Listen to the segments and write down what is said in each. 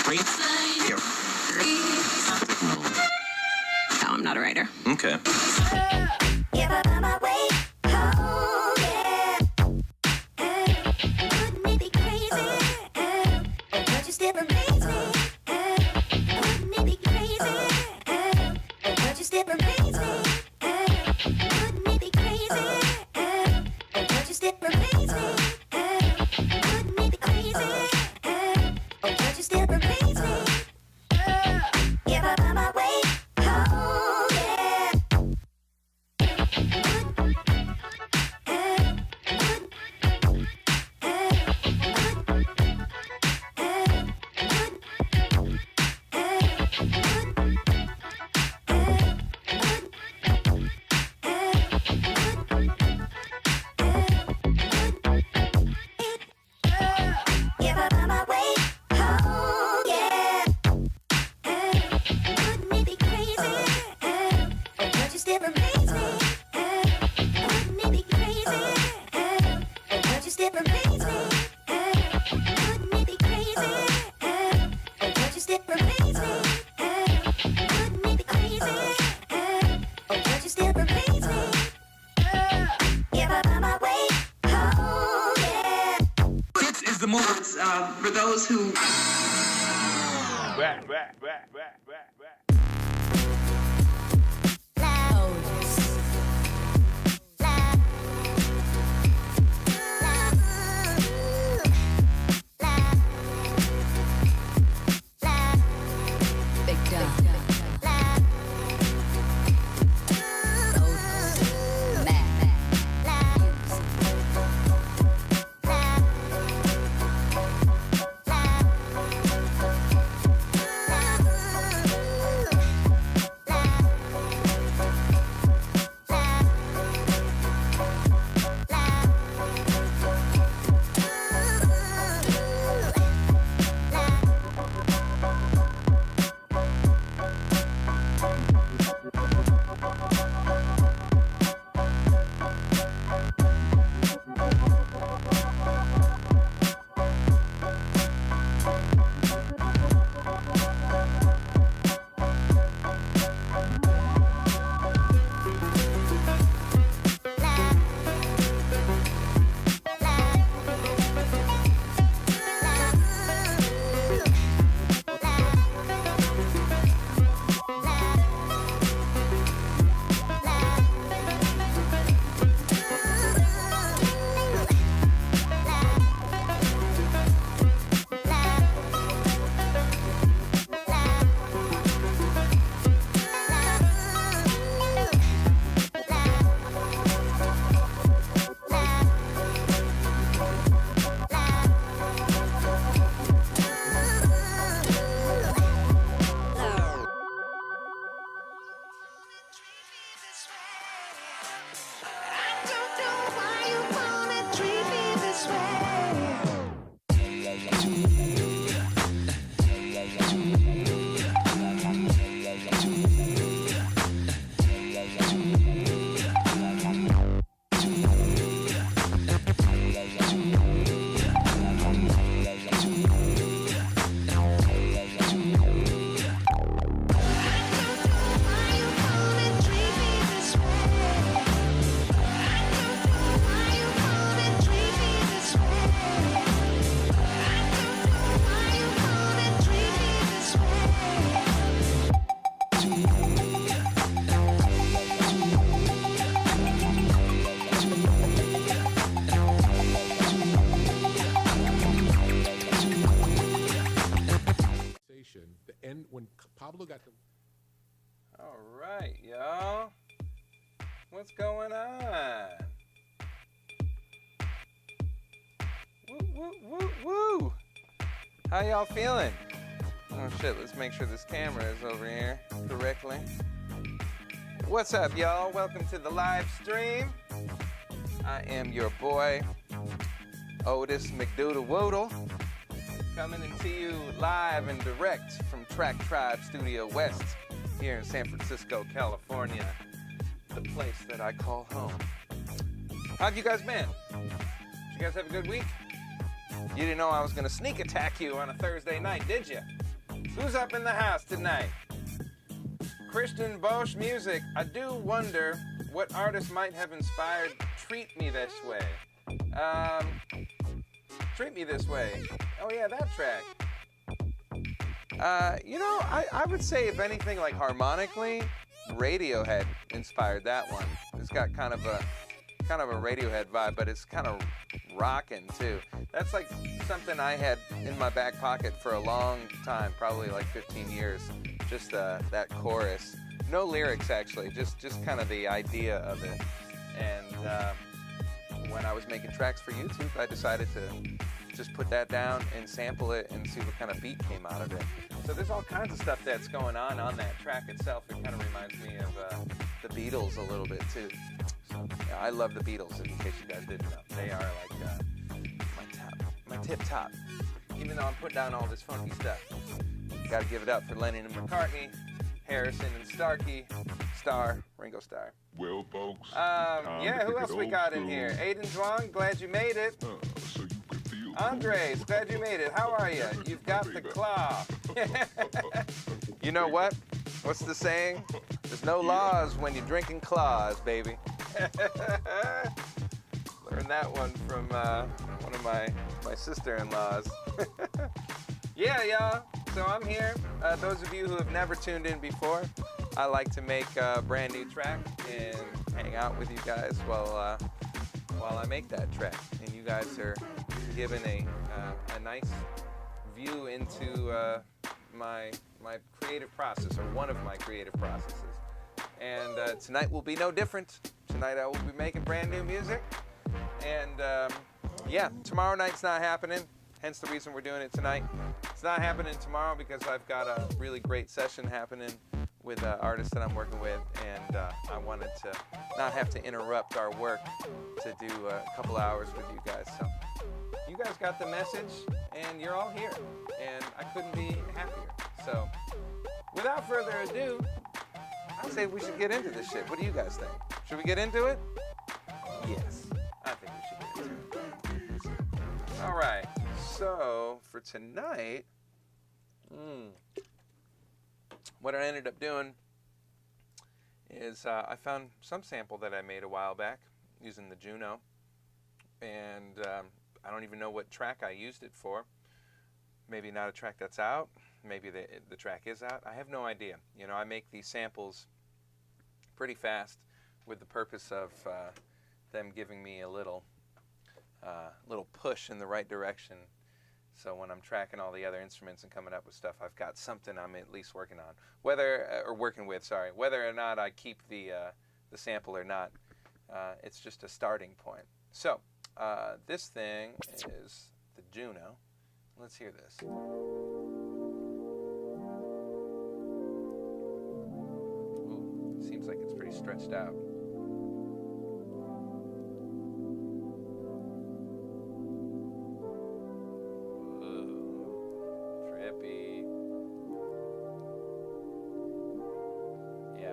No, I'm not a writer. Okay. For those who Pablo got them. All right, y'all. What's going on? Woo, woo, woo, woo. How y'all feeling? Oh shit, let's make sure this camera is over here correctly. What's up, y'all? Welcome to the live stream. I am your boy, Otis McDonald, coming into you live and direct from Track Tribe Studio West here in San Francisco, California, the place that I call home. How have you guys been? Did you guys have a good week? You didn't know I was gonna sneak attack you on a Thursday night, did you? Who's up in the house tonight? Christian Bosch Music. I do wonder what artist might have inspired Treat Me This Way. Treat Me This Way. Oh yeah, that track. You know, I would say if anything, like harmonically, Radiohead inspired that one. It's got kind of a Radiohead vibe, but it's kind of rocking too. That's like something I had in my back pocket for a long time, probably like 15 years. Just that chorus, no lyrics actually, just kind of the idea of it. And when I was making tracks for YouTube, I decided to just put that down and sample it and see what kind of beat came out of it. So there's all kinds of stuff that's going on that track itself. It kind of reminds me of the Beatles a little bit too. So yeah, I love the Beatles, in case you guys didn't know. They are like my tip top. Even though I'm putting down all this funky stuff. Gotta give it up for Lennon and McCartney, Harrison and Starkey, Ringo Starr. Well, folks. Yeah, who else we got in here? Aiden Zhuang, glad you made it. So you can feel Andres, glad you made it. How are you? You've got the claw. You know what? What's the saying? There's no laws when you're drinking claws, baby. Learned that one from one of my sister-in-laws. Yeah, y'all. So I'm here. Those of you who have never tuned in before, I like to make a brand new track and hang out with you guys while I make that track. And you guys are given a nice view into my creative process, or one of my creative processes. And tonight will be no different. Tonight I will be making brand new music. And yeah, tomorrow night's not happening. Hence the reason we're doing it tonight. It's not happening tomorrow because I've got a really great session happening with artists that I'm working with, and I wanted to not have to interrupt our work to do a couple hours with you guys. So you guys got the message, and you're all here, and I couldn't be happier. So without further ado, I'd say we should get into this shit. What do you guys think? Should we get into it? Yes, I think we should get into it. All right. So for tonight, what I ended up doing is I found some sample that I made a while back using the Juno, and I don't even know what track I used it for. Maybe not a track that's out. Maybe the track is out. I have no idea. You know, I make these samples pretty fast with the purpose of them giving me a little push in the right direction. So when I'm tracking all the other instruments and coming up with stuff, I've got something I'm at least working on, whether or not I keep the sample or not. It's just a starting point. So this thing is the Juno. Let's hear this. Ooh, seems like it's pretty stretched out.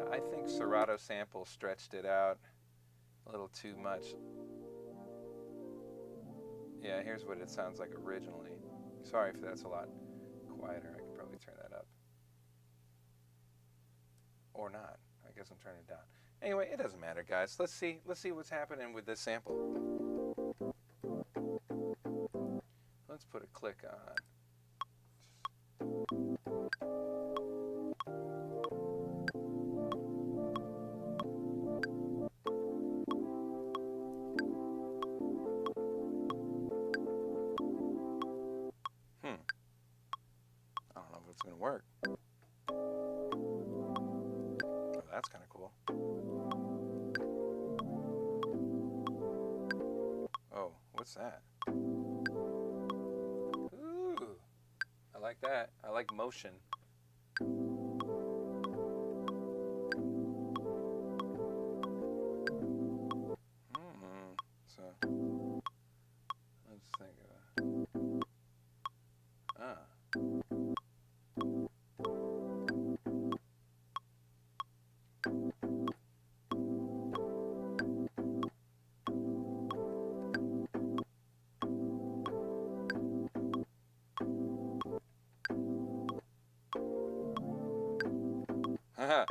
I think Serato Sample stretched it out a little too much. Yeah, here's what it sounds like originally. Sorry if that's a lot quieter. I could probably turn that up. Or not. I guess I'm turning it down. Anyway, it doesn't matter, guys. Let's see what's happening with this sample. Let's put a click on. I don't know if it's gonna work. Oh, that's kind of cool. Oh, what's that? Ooh, I like that. I like motion. So let's think of Haha.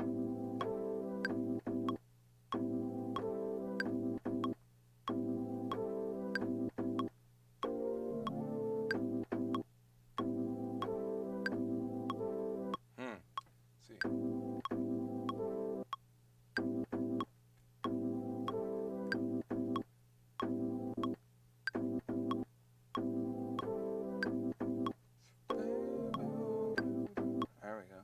See. There we go.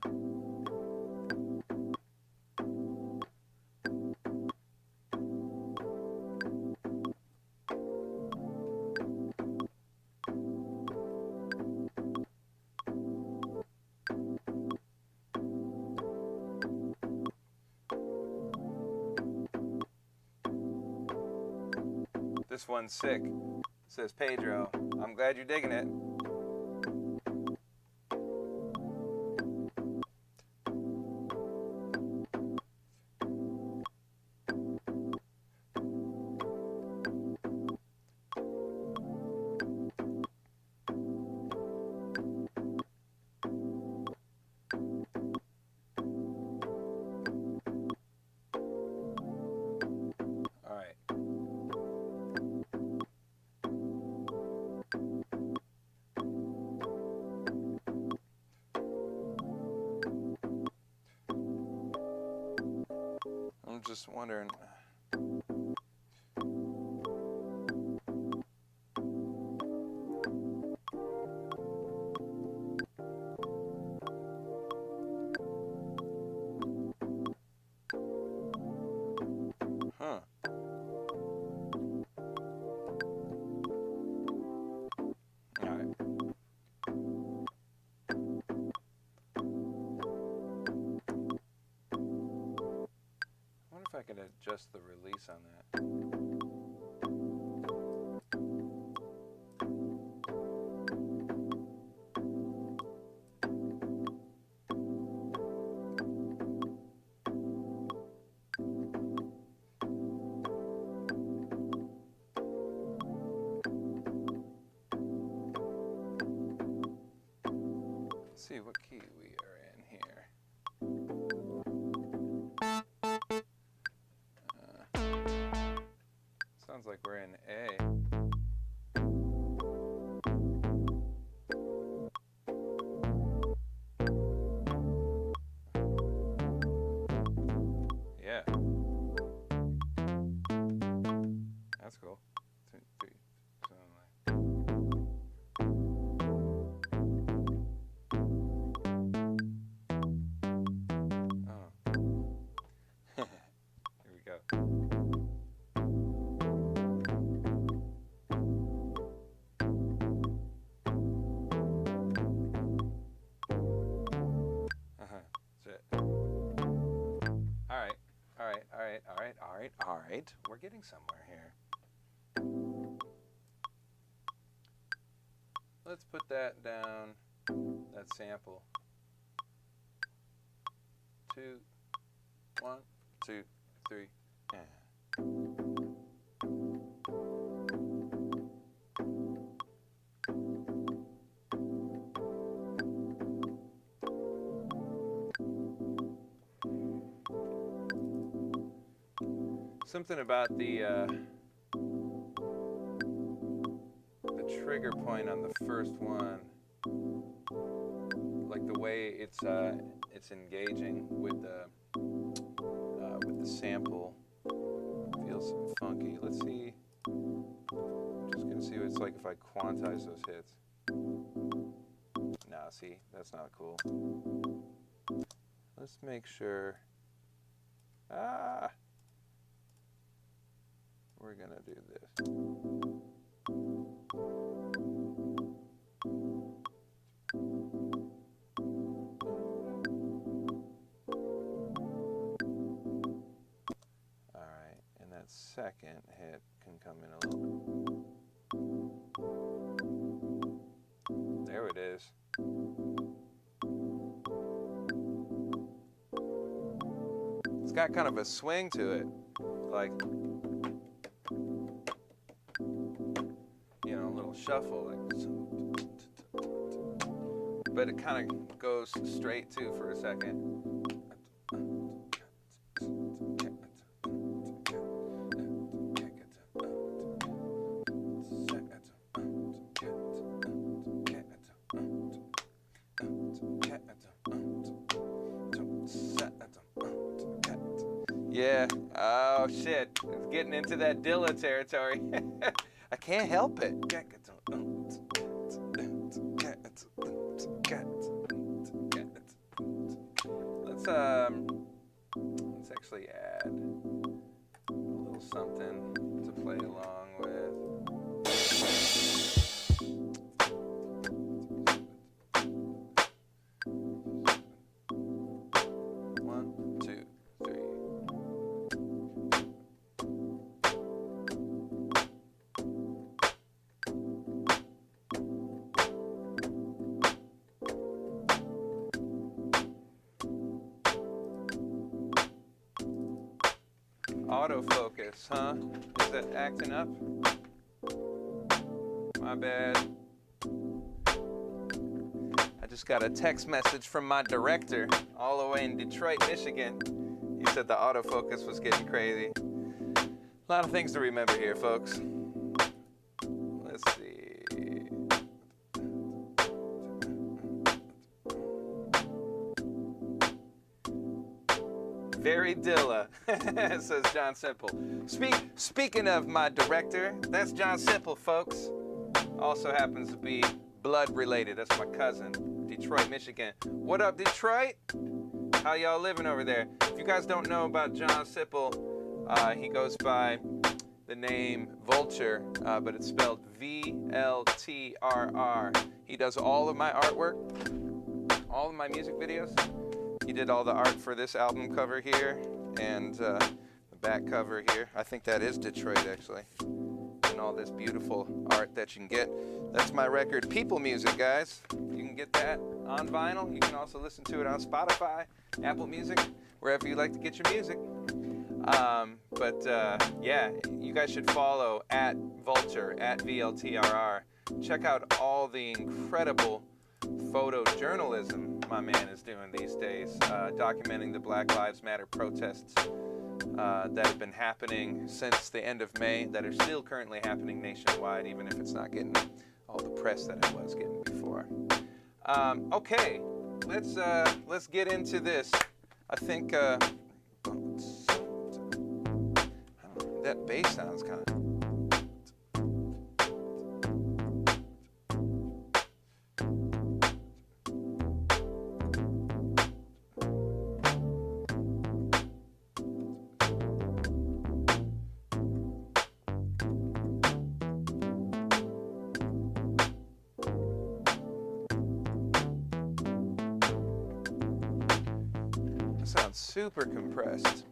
This one's sick, says Pedro. I'm glad you're digging it. All right. I'm just wondering. Huh. All right. I wonder if I could adjust the release on that. Let's see what key we are in here. Sounds like we're in A. Yeah. That's cool. 2, 3, something like. Oh. Here we go. That's it. All right. We're getting somewhere here. Let's put that down, that sample. 2, 1, 2, 3, and. Something about the trigger point on the first one, like the way it's engaging with the sample, feels funky. Let's see. I'm just gonna see what it's like if I quantize those hits. Nah, see, that's not cool. Let's make sure. We're gonna do this. All right, and that second hit can come in a little bit. There it is. It's got kind of a swing to it, like, you know, a little shuffle, like, but it kind of goes straight too for a second. Yeah. Oh shit. It's getting into that Dilla territory. I can't help it. Let's actually add a little something to play along with. 1, 2, 3. Autofocus, huh? Is that acting up? My bad. I just got a text message from my director all the way in Detroit, Michigan. He said the autofocus was getting crazy. A lot of things to remember here, folks. Let's see. Very Dilla, says John Simple. Speaking of my director, that's John Simple, folks. Also happens to be blood related. That's my cousin, Detroit, Michigan. What up, Detroit? How y'all living over there? If you guys don't know about John Simple, he goes by the name Vulture, but it's spelled V-L-T-R-R. He does all of my artwork, all of my music videos. He did all the art for this album cover here and the back cover here. I think that is Detroit, actually. And all this beautiful art that you can get. That's my record, People Music, guys. You can get that on vinyl. You can also listen to it on Spotify, Apple Music, wherever you like to get your music. Yeah, you guys should follow at Vulture, at VLTRR. Check out all the incredible photojournalism my man is doing these days, documenting the Black Lives Matter protests that have been happening since the end of May, that are still currently happening nationwide, even if it's not getting all the press that it was getting before. Okay, let's get into this. I think I don't know, that bass sounds kind of. Sounds super compressed.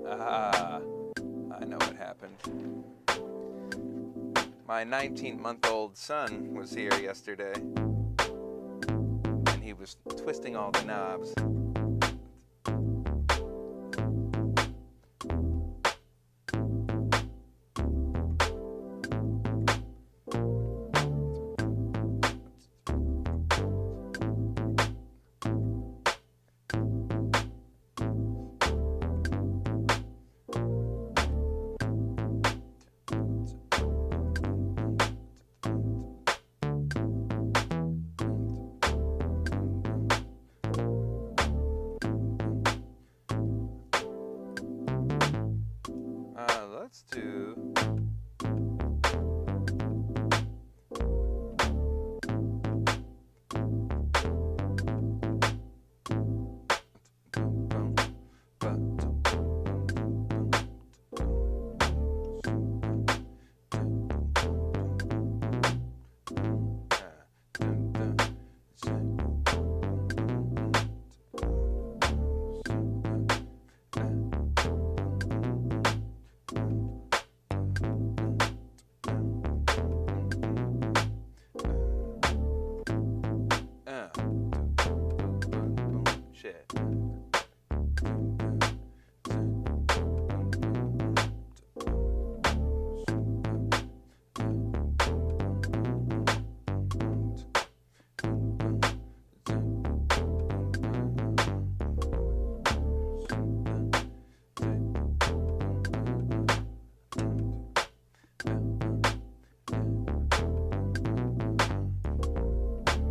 Ah, I know what happened. My 19-month-old son was here yesterday, and he was twisting all the knobs. Let's do.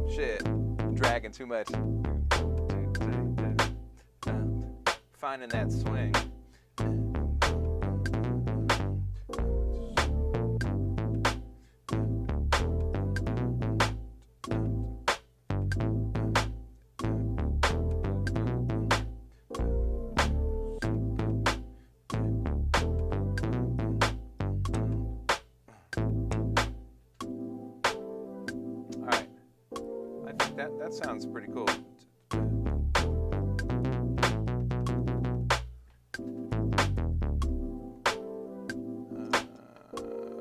Shit, dragging too much. finding that swing. That sounds pretty cool.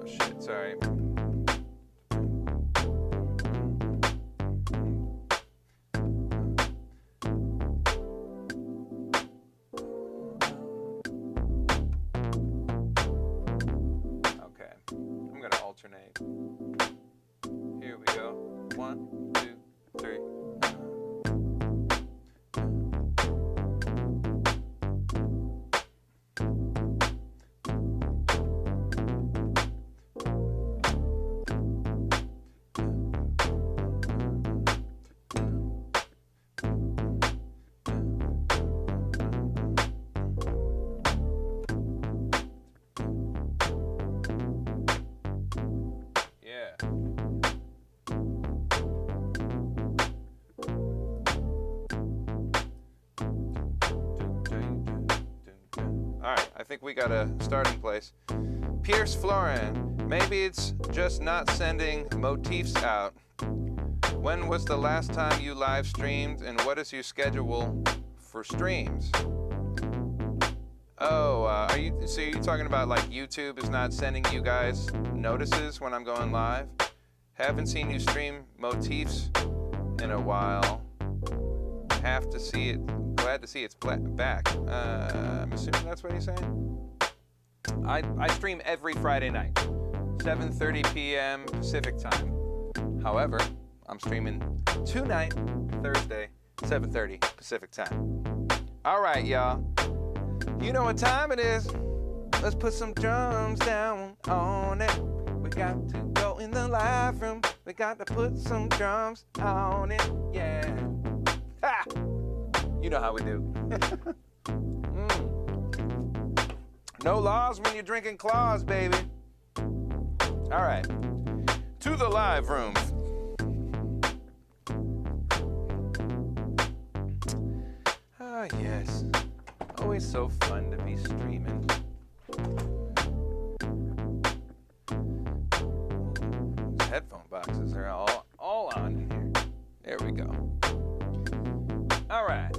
Shit, sorry. Okay, I'm gonna alternate. Here we go. 1, 2, 3. Alright, I think we got a starting place. Pierce Florin, maybe it's just not sending motifs out. When was the last time you live streamed, and what is your schedule for streams? Oh, are you talking about like YouTube is not sending you guys notices when I'm going live? Haven't seen you stream motifs in a while. Have to see it. Glad to see it's back. I'm assuming that's what he's saying. I stream every Friday night, 7:30 p.m. Pacific time. However, I'm streaming tonight, Thursday, 7:30 Pacific time. All right, y'all. You know what time it is. Let's put some drums down on it. We got to go in the live room. We got to put some drums on it. Yeah. Ha! You know how we do. No laws when you're drinking claws, baby. All right. To the live room. Ah, yes. Always so fun to be streaming. These headphone boxes are all on here. There we go. All right.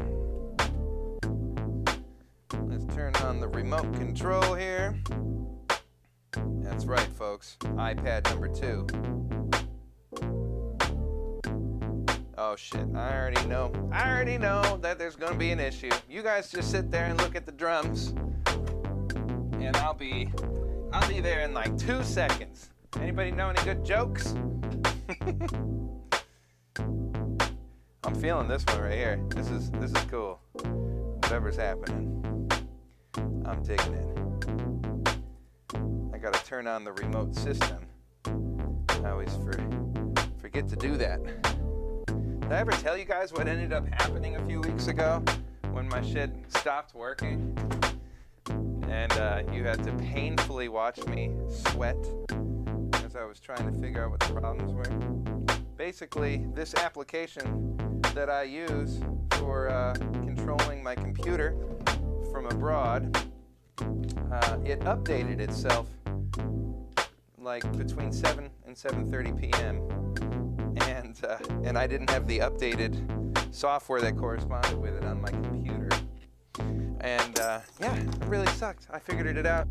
Let's turn on the remote control here. That's right, folks. iPad number 2. Oh shit, I already know that there's gonna be an issue. You guys just sit there and look at the drums, and I'll be there in like 2 seconds. Anybody know any good jokes? I'm feeling this one right here. This is cool. Whatever's happening, I'm digging it. I gotta turn on the remote system. I always forget to do that. Did I ever tell you guys what ended up happening a few weeks ago when my shit stopped working? And you had to painfully watch me sweat as I was trying to figure out what the problems were. Basically, this application that I use for controlling my computer from abroad, it updated itself like between 7 and 7:30 p.m. And I didn't have the updated software that corresponded with it on my computer. And yeah, it really sucked. I figured it out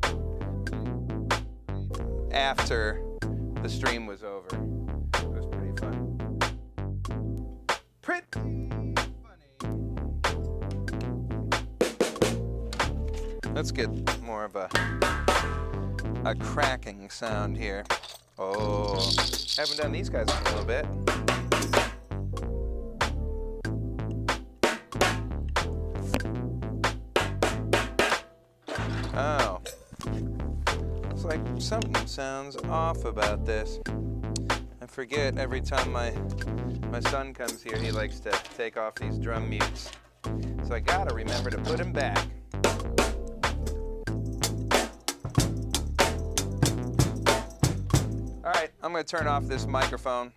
after the stream was over. It was pretty fun. Pretty funny. Let's get more of a cracking sound here. Oh, haven't done these guys in a little bit. Oh, looks like something sounds off about this. I forget every time my son comes here, he likes to take off these drum mutes. So I gotta remember to put him back. All right, I'm gonna turn off this microphone.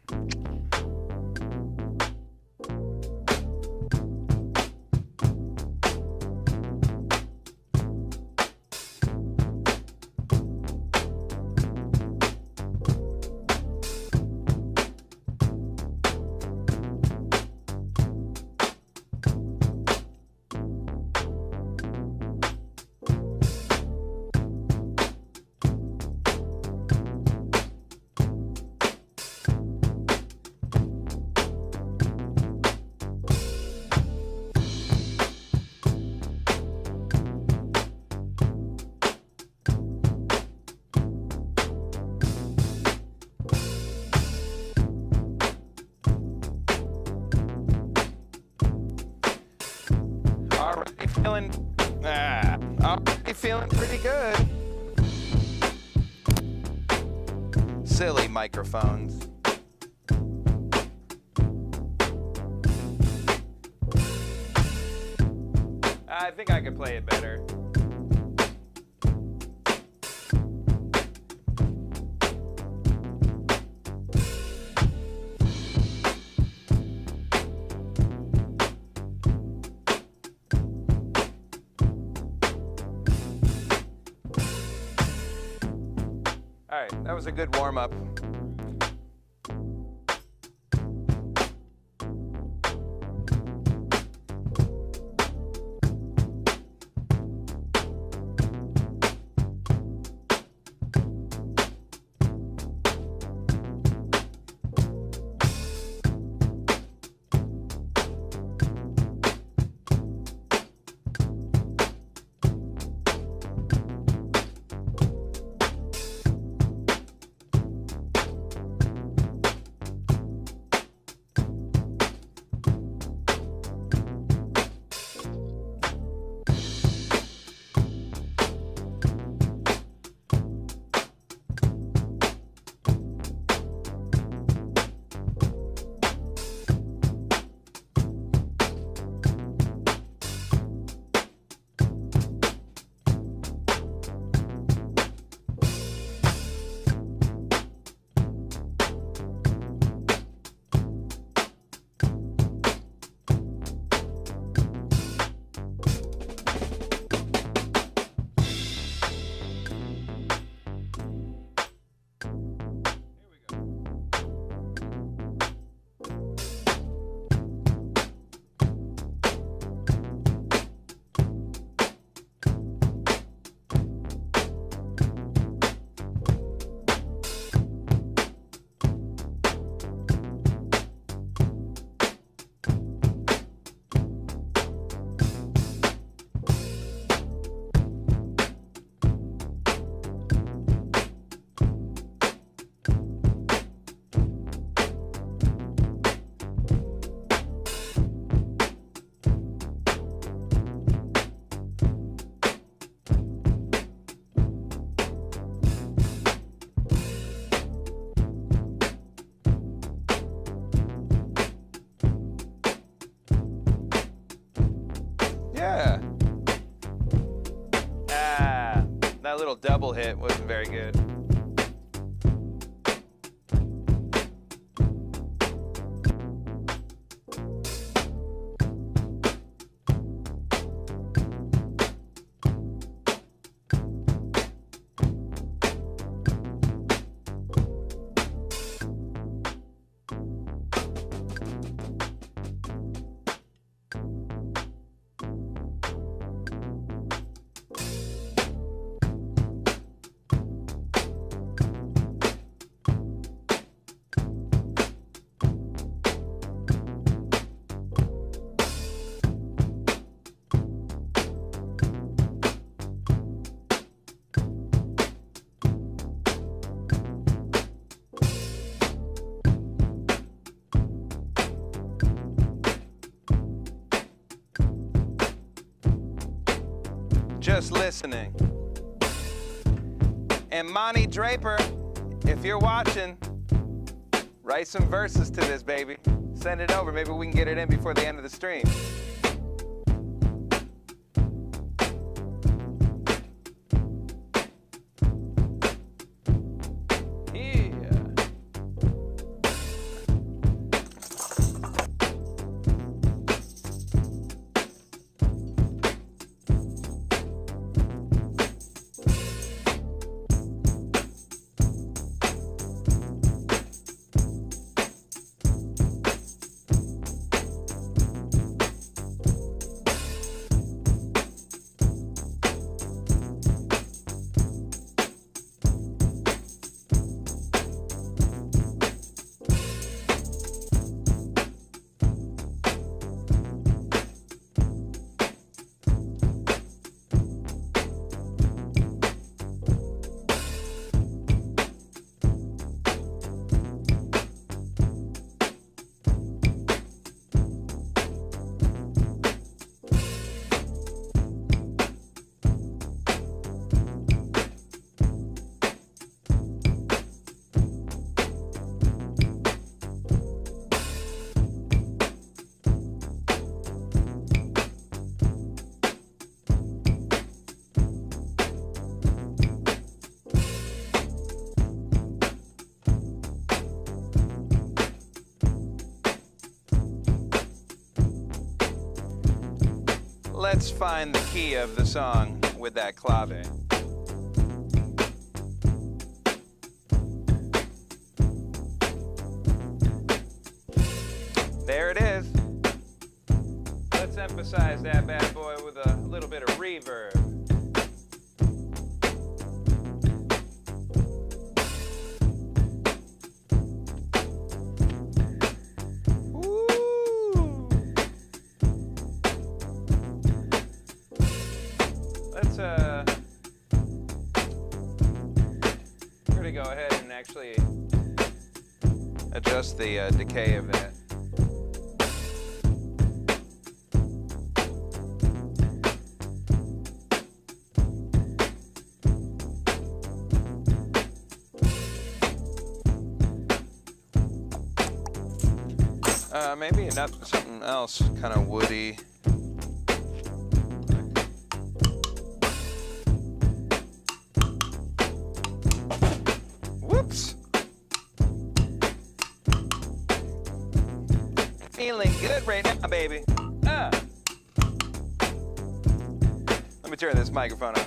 Already feeling pretty good. Silly microphones. I think I could play it better. All right, that was a good warm-up. Yeah. That little double hit wasn't very good. Just listening. And Monty Draper, if you're watching, write some verses to this, baby. Send it over. Maybe we can get it in before the end of the stream. Yeah. let's find the key of the song with that clave. There it is. Let's emphasize that bad boy with a little bit of reverb. We're gonna go ahead and actually adjust the decay of that. Maybe something else, kind of woody. Whoops! Feeling good right now, baby. Let me turn this microphone on.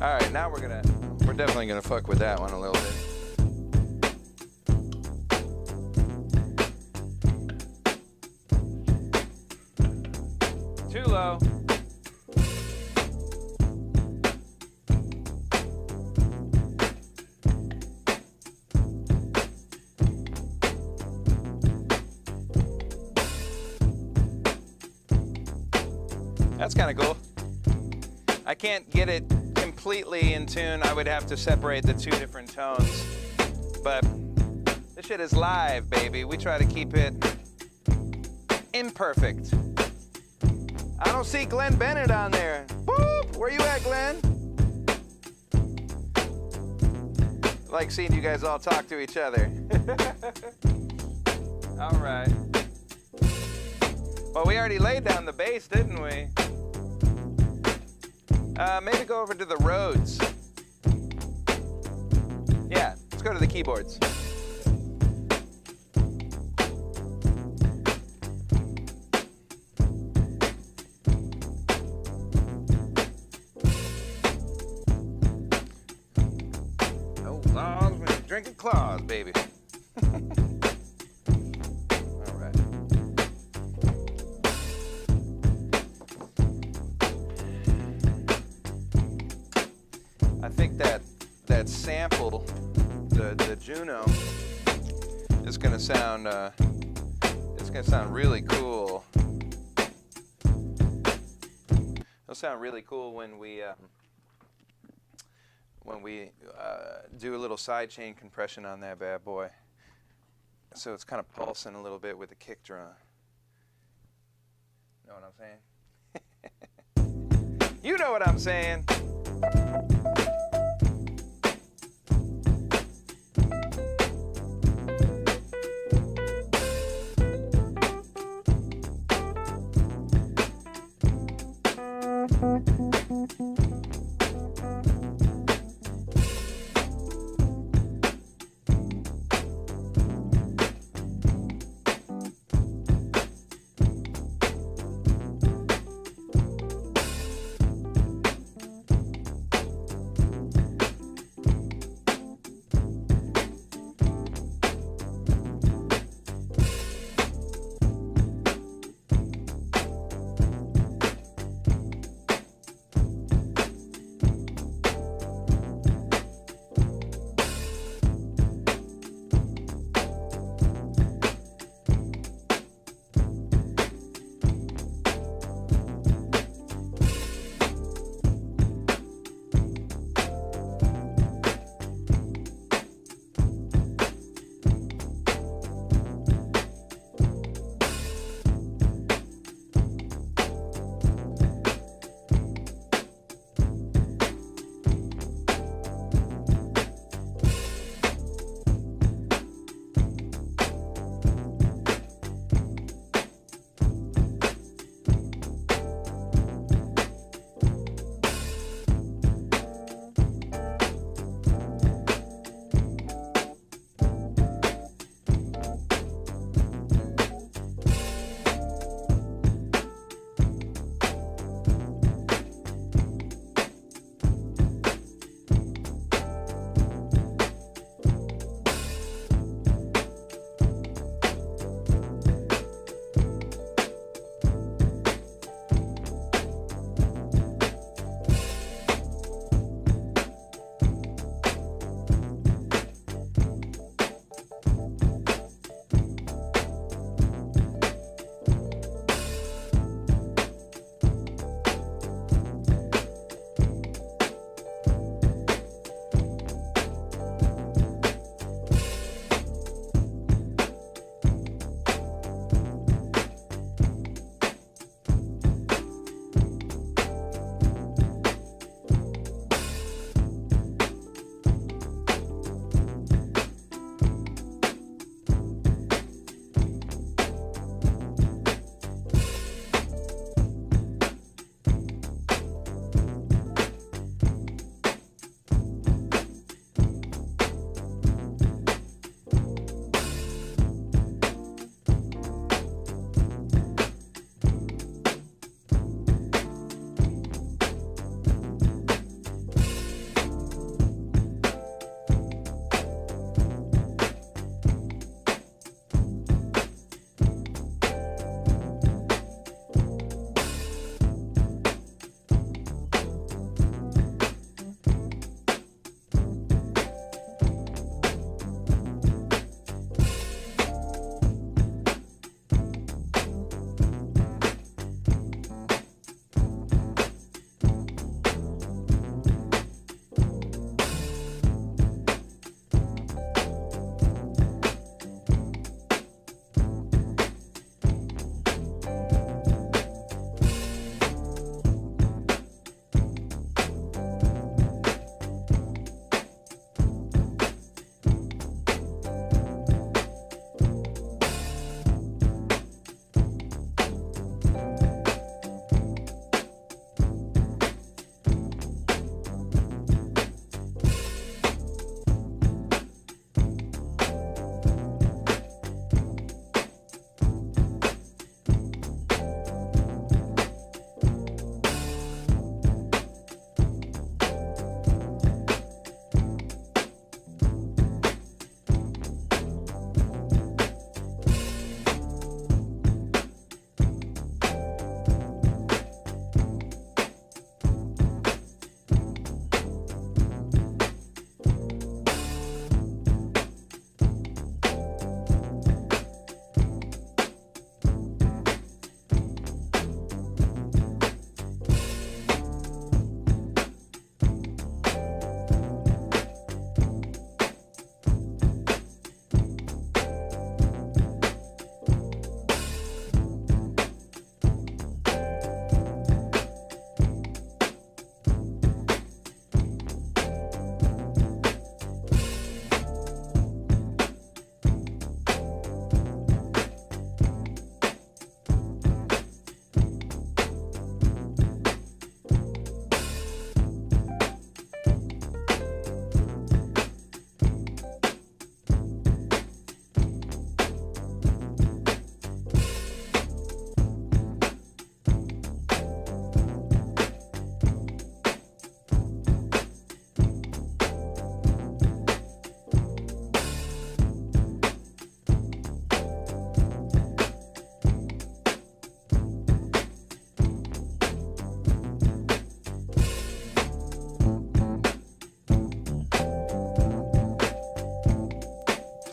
All right, now we're definitely gonna fuck with that one a little bit. Too low. That's kind of cool. I can't get it completely in tune. I would have to separate the two different tones. But this shit is live, baby. We try to keep it imperfect. I don't see Glenn Bennett on there. Whoop! Where you at, Glenn? I like seeing you guys all talk to each other. All right. Well, we already laid down the bass, didn't we? Maybe go over to the Rhodes. Yeah, let's go to the keyboards. Oh, laws when you're drinking claws, baby. All right. I think that sample, the Juno, is gonna sound really cool. It'll sound really cool when we do a little sidechain compression on that bad boy. So it's kind of pulsing a little bit with the kick drum. Know what I'm saying? You know what I'm saying.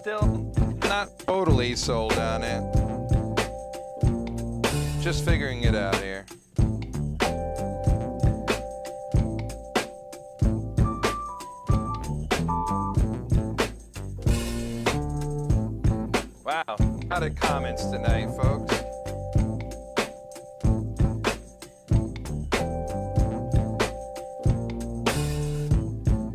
Still not totally sold on it. Just figuring it out here. Wow, a lot of comments tonight, folks.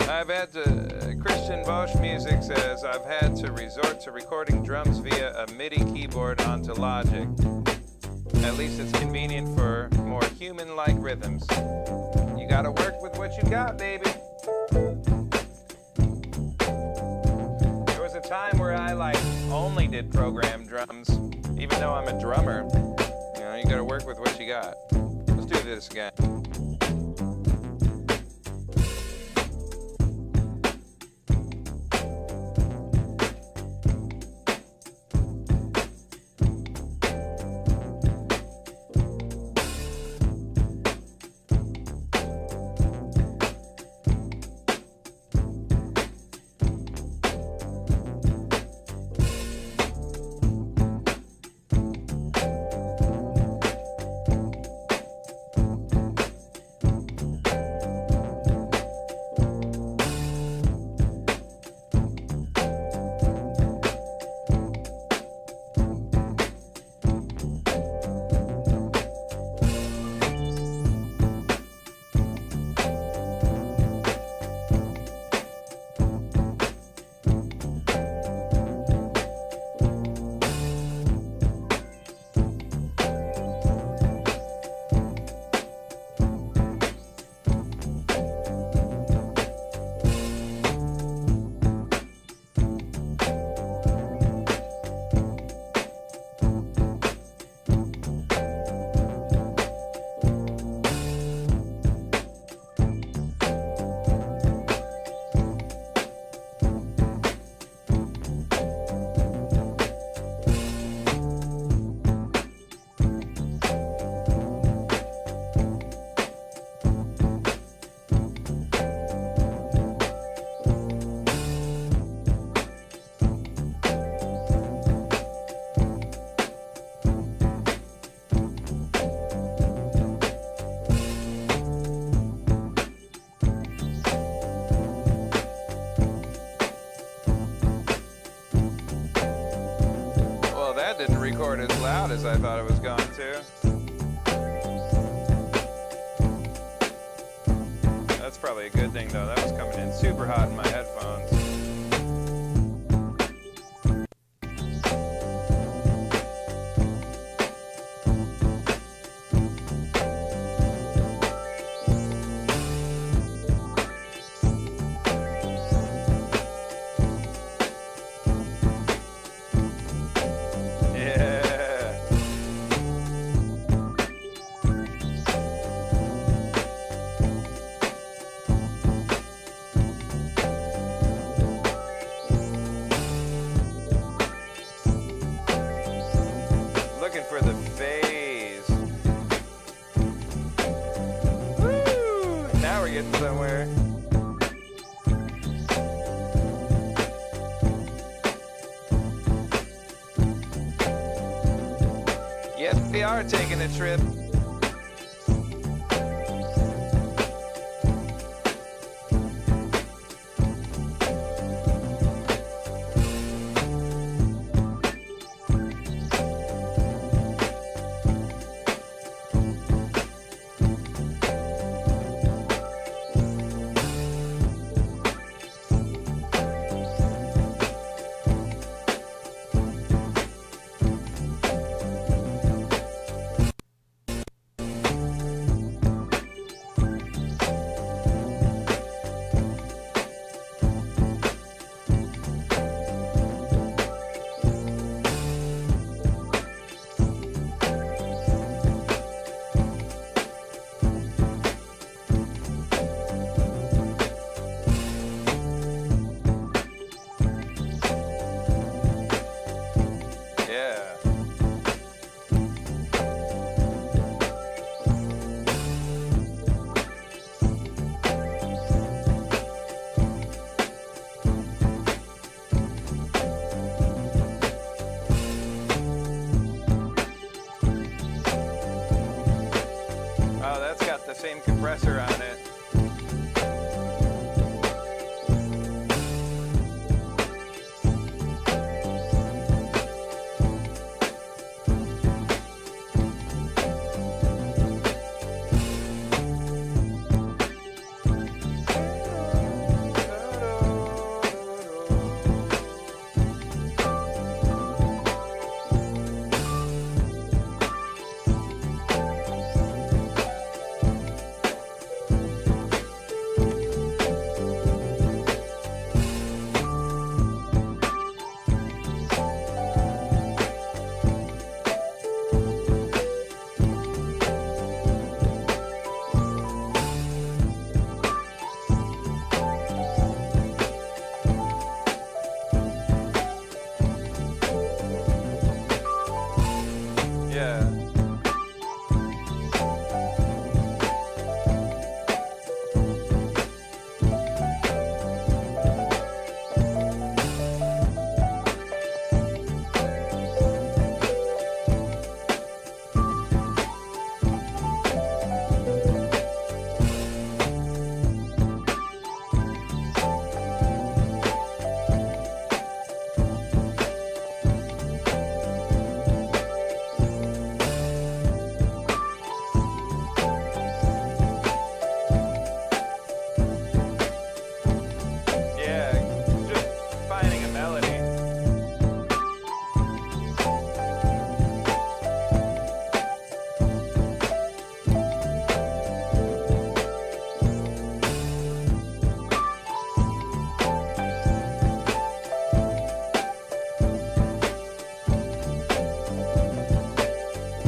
I've had to, Christian Bosch Music says, I've had to resort to recording drums via a MIDI keyboard onto Logic. At least it's convenient for more human-like rhythms. You gotta work with what you got, baby. There was a time where I only did programmed drums, even though I'm a drummer. You know, you gotta work with what you got. Let's do this again. Didn't record as loud as I thought it was going to. That's probably a good thing though. That was coming in super hot in my headphones. For the phase. Woo! Now we're getting somewhere. Yes, we are taking a trip. same compressor on it.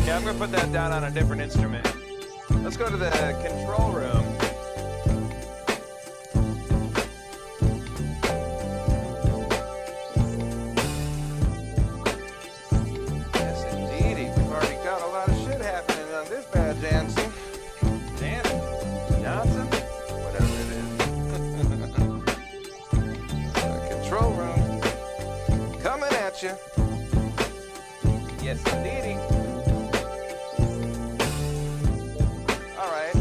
I'm going to put that down on a different instrument. Let's go to the control room. Yes, indeedy. We've already got a lot of shit happening on this bad Jansen. Johnson? Whatever it is. Control room. Coming at you. Yes, indeedy. Alright.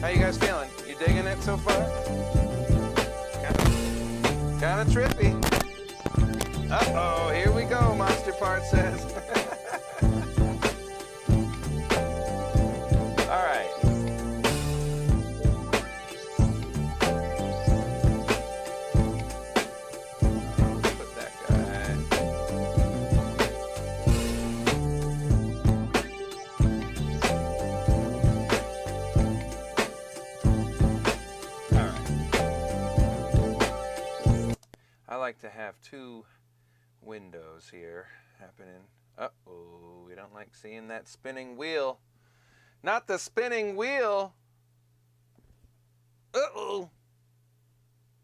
How you guys feeling? You digging it so far? Kinda trippy. Uh-oh, here we go, Monster Part says. Alright. Put that guy. I like to have two windows here happening. Uh-oh, we don't like seeing that spinning wheel. Not the spinning wheel. Uh-oh.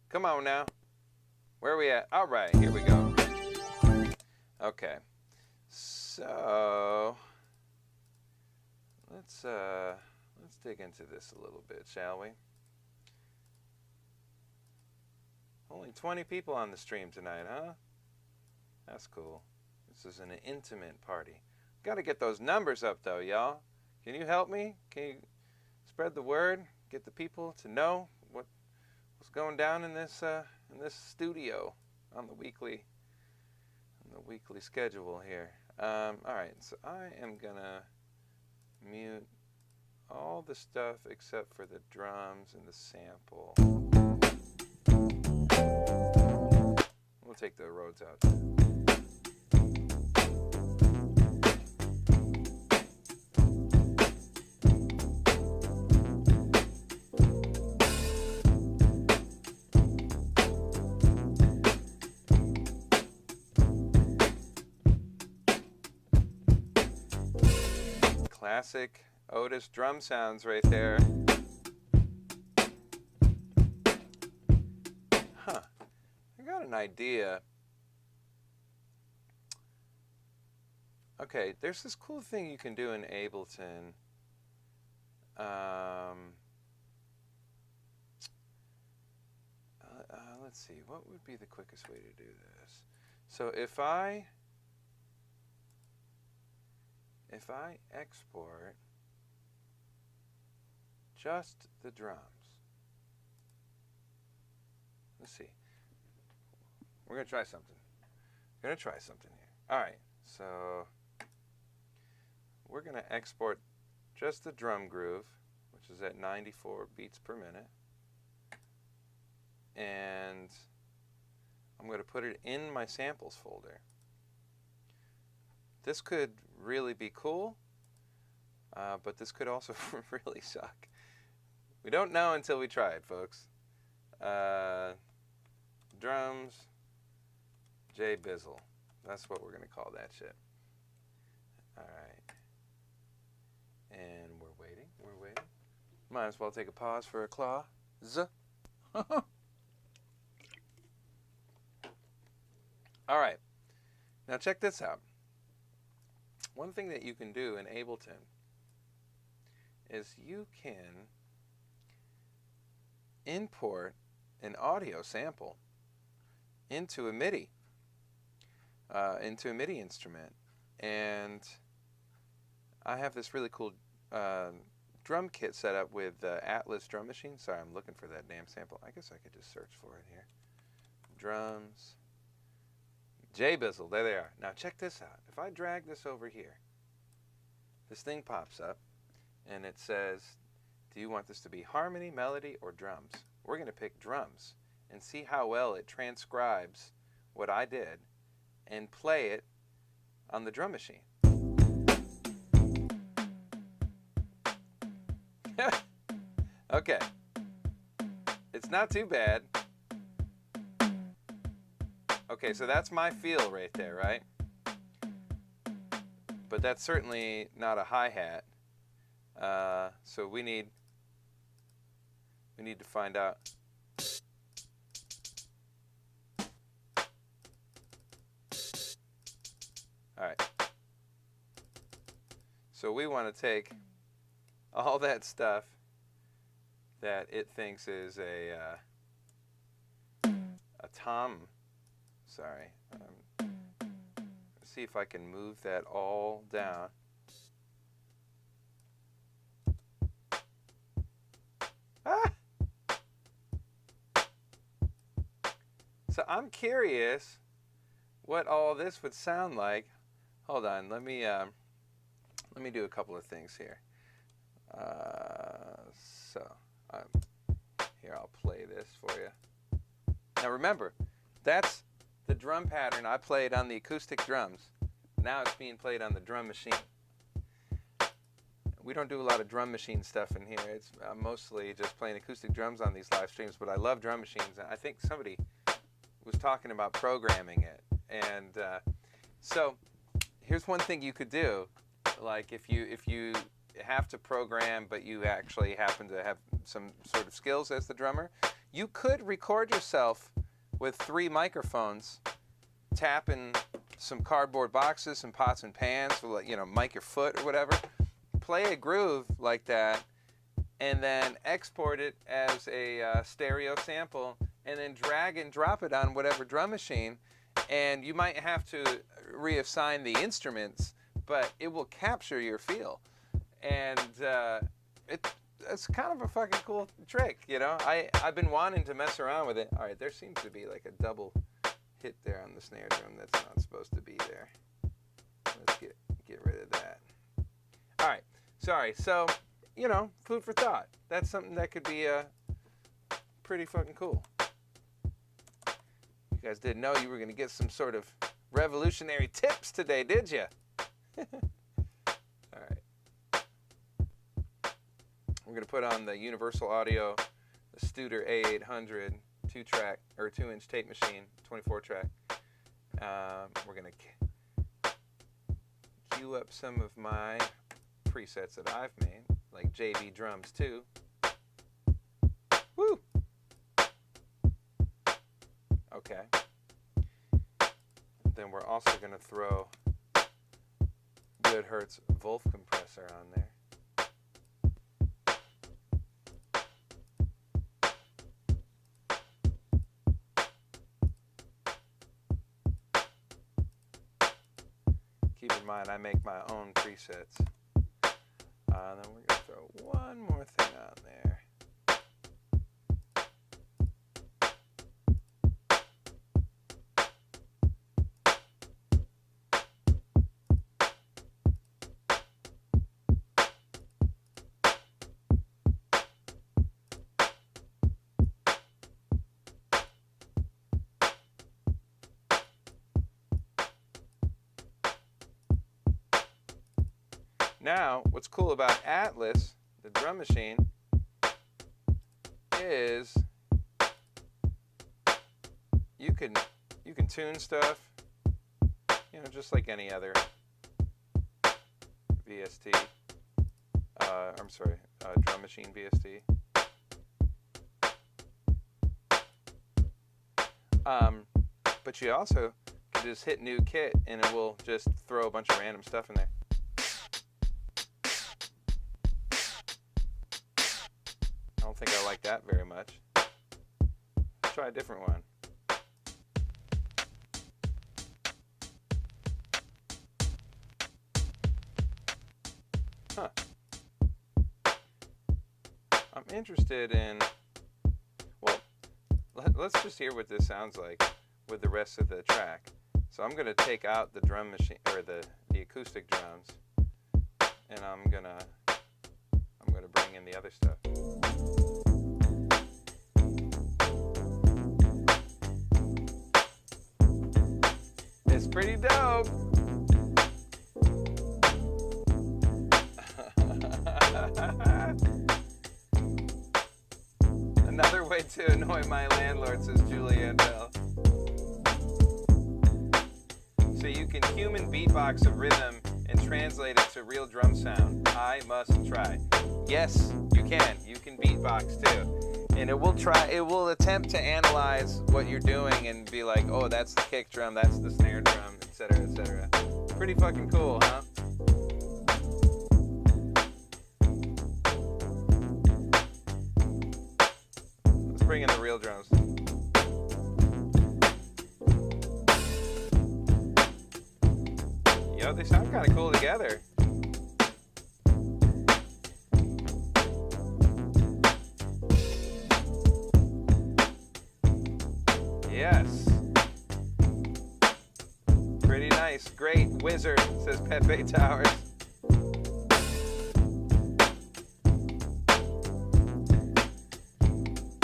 Come on now. Where are we at? All right, here we go. Okay. So let's dig into this a little bit, shall we? Only 20 people on the stream tonight, huh? That's cool. This is an intimate party. Got to get those numbers up, though, y'all. Can you help me? Can you spread the word? Get the people to know what's going down in this studio on the weekly schedule here. All right, so I am gonna mute all the stuff except for the drums and the sample. We'll take the Rhodes out. Classic Otis drum sounds right there. Huh. I got an idea. Okay, there's this cool thing you can do in Ableton. Let's see, what would be the quickest way to do this? So if I if I export just the drums, let's see. We're going to try something. We're going to try something here. All right, so we're going to export just the drum groove, which is at 94 beats per minute. And I'm going to put it in my samples folder. This could really be cool, but this could also really suck. We don't know until we try it, folks. Drums, J Bizzle. That's what we're going to call that shit. All right. And we're waiting. We're waiting. Might as well take a pause for a claw. All right. Now check this out. One thing that you can do in Ableton is you can import an audio sample into a MIDI instrument. And I have this really cool drum kit set up with Atlas drum machine. Sorry, I'm looking for that damn sample. I guess I could just search for it here. Drums. J Bizzle, there they are. Now check this out. If I drag this over here, this thing pops up and it says, do you want this to be harmony, melody, or drums? We're going to pick drums and see how well it transcribes what I did and play it on the drum machine. Okay. It's not too bad. Okay, so that's my feel right there, right? But that's certainly not a hi-hat. So we need to find out. All right. So we want to take all that stuff that it thinks is a tom. Sorry. Let's see if I can move that all down. Ah! So I'm curious what all this would sound like. Hold on, let me do a couple of things here. Here, I'll play this for you. Now remember, that's the drum pattern I played on the acoustic drums. Now it's being played on the drum machine. We don't do a lot of drum machine stuff in here. It's mostly just playing acoustic drums on these live streams, but I love drum machines. I think somebody was talking about programming it. And so here's one thing you could do. Like if you have to program, but you actually happen to have some sort of skills as the drummer, you could record yourself with 3 microphones, tapping some cardboard boxes, some pots and pans, you know, mic your foot or whatever. Play a groove like that, and then export it as a stereo sample, and then drag and drop it on whatever drum machine. And you might have to reassign the instruments, but it will capture your feel. And it's kind of a fucking cool trick, you know. I've been wanting to mess around with it. All right, there seems to be like a double hit there on the snare drum that's not supposed to be there. Let's get rid of that. All right, sorry. So, you know, food for thought. That's something that could be pretty fucking cool. You guys didn't know you were going to get some sort of revolutionary tips today, did you? All right. We're going to put on the Universal Audio, the Studer A800 2-track or 2-inch tape machine, 24-track. We're going to cue up some of my presets that I've made, like JB Drums 2. Woo! Okay. Then we're also going to throw Goodhertz Wolf compressor on there. keep in mind I make my own presets. Then we're gonna throw one more thing on there. Now, what's cool about Atlas, the drum machine, is you can tune stuff, you know, just like any other VST. I'm sorry, drum machine VST. But you also can just hit new kit and it will just throw a bunch of random stuff in there. I don't think I like that very much. Let's try a different one. Huh. I'm interested in, well, let's just hear what this sounds like with the rest of the track. So I'm going to take out the drum machine, or the acoustic drums, and I'm gonna bring in the other stuff. It's pretty dope. Another way to annoy my landlord, says Julianne Bell. So you can human beatbox a rhythm and translate it to real drum sound. I must try. Yes, you can. You can beatbox too. And it will attempt to analyze what you're doing and be like, oh, that's the kick drum, that's the snare drum, etc., etc. Pretty fucking cool, huh? Let's bring in the real drums. Yo, they sound kind of cool together. Yes. Pretty nice. Great wizard, says Pepe Towers.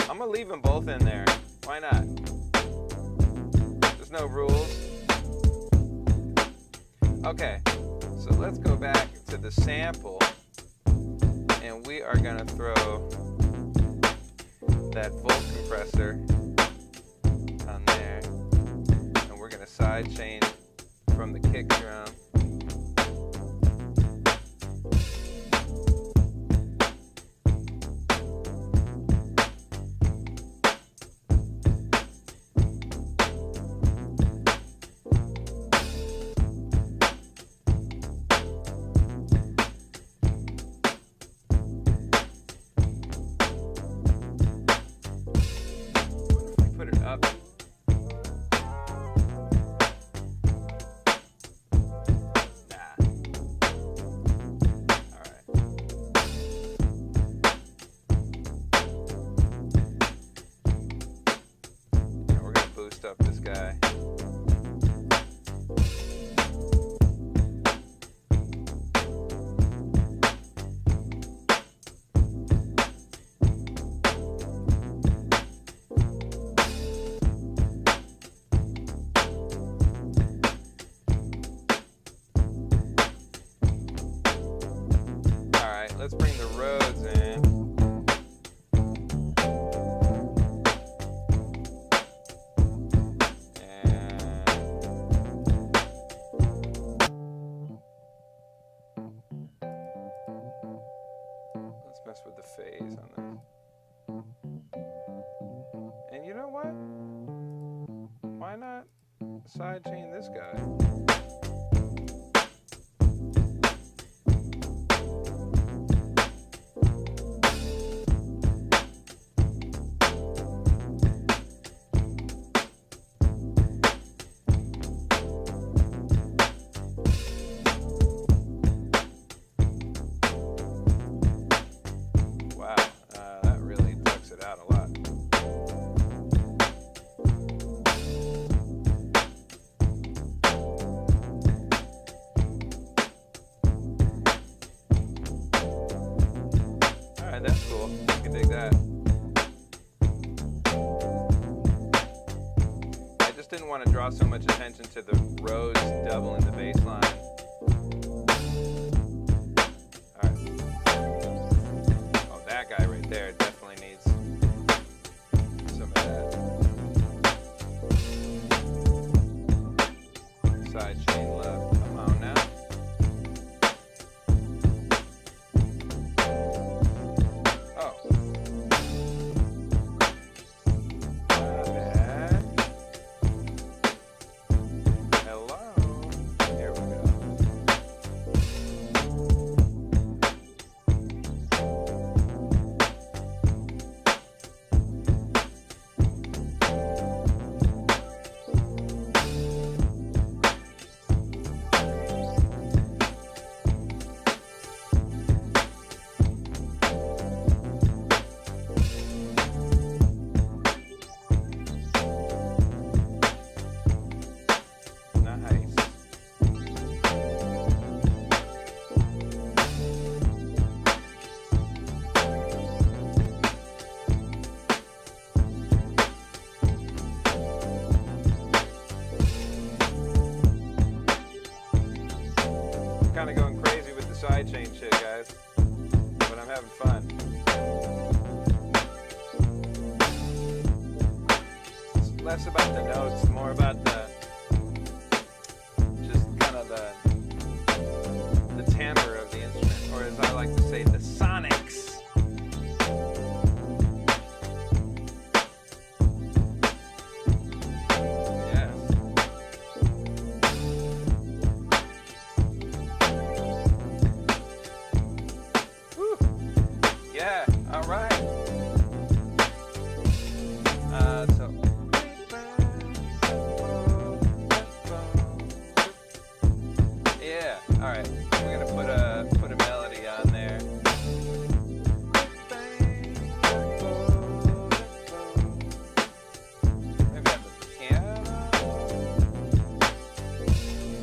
I'm gonna leave them both in there. Why not? There's no rules. Okay, so let's go back to the sample, and we are gonna throw that volt compressor on there, and we're gonna side chain from the kick drum. Put it up. Up this guy. All right, let's bring the Rhodes in. Mess with the phase on this. And you know what? Why not sidechain this guy? just didn't want to draw so much attention to the Rhodes double in the bass line. Alright. Oh, that guy right there definitely needs some of that. Side chain left. Come on now. Oh. My bad. Hello. Here we go. Nice. I'm kind of going crazy with the sidechain shit, guys, but I'm having fun. It's less about the notes, more about the just kind of the timbre of the instrument, or as I like to say, the sonics. Yes. Whew. Yeah, all right. So. Yeah, all right. We're gonna put a melody on there. Maybe have the piano.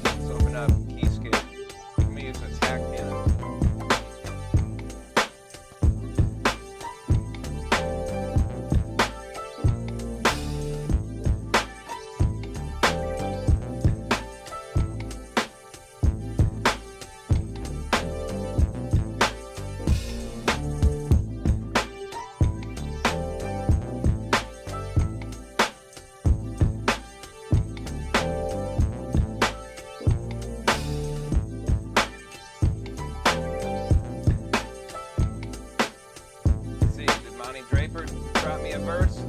Let's open up Keyscape. Let me use a tack piano. See, did Monty Draper drop me a verse?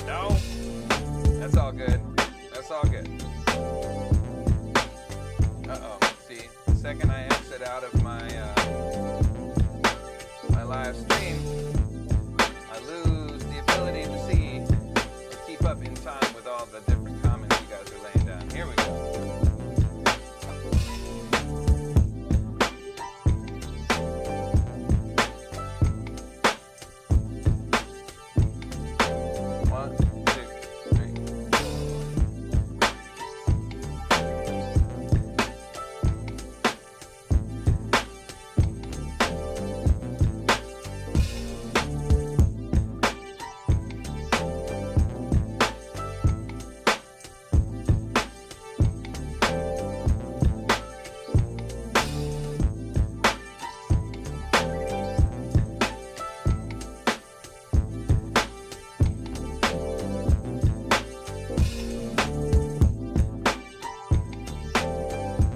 No? That's all good. That's all good. Uh-oh. See, the second I exit out of my my live stream, I lose the ability to see or keep up in time with all the different comments you guys are laying down. Here we go. One, two, three, four.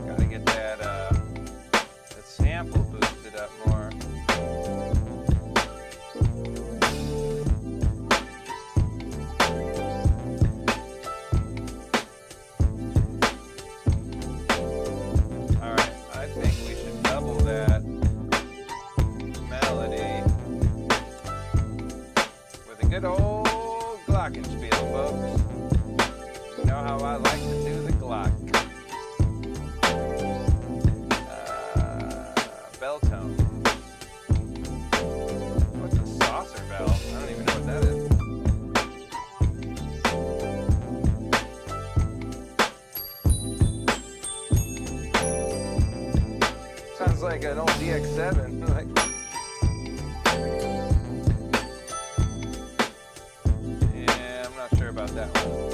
Gotta get that sample boosted up more. Alright, I think we should double that melody with a good old glockenspiel, folks. You know how I like to do the Glock. Bell tone. What's a saucer bell? I don't even know what that is. Sounds like an old DX7. Like, yeah, I'm not sure about that one.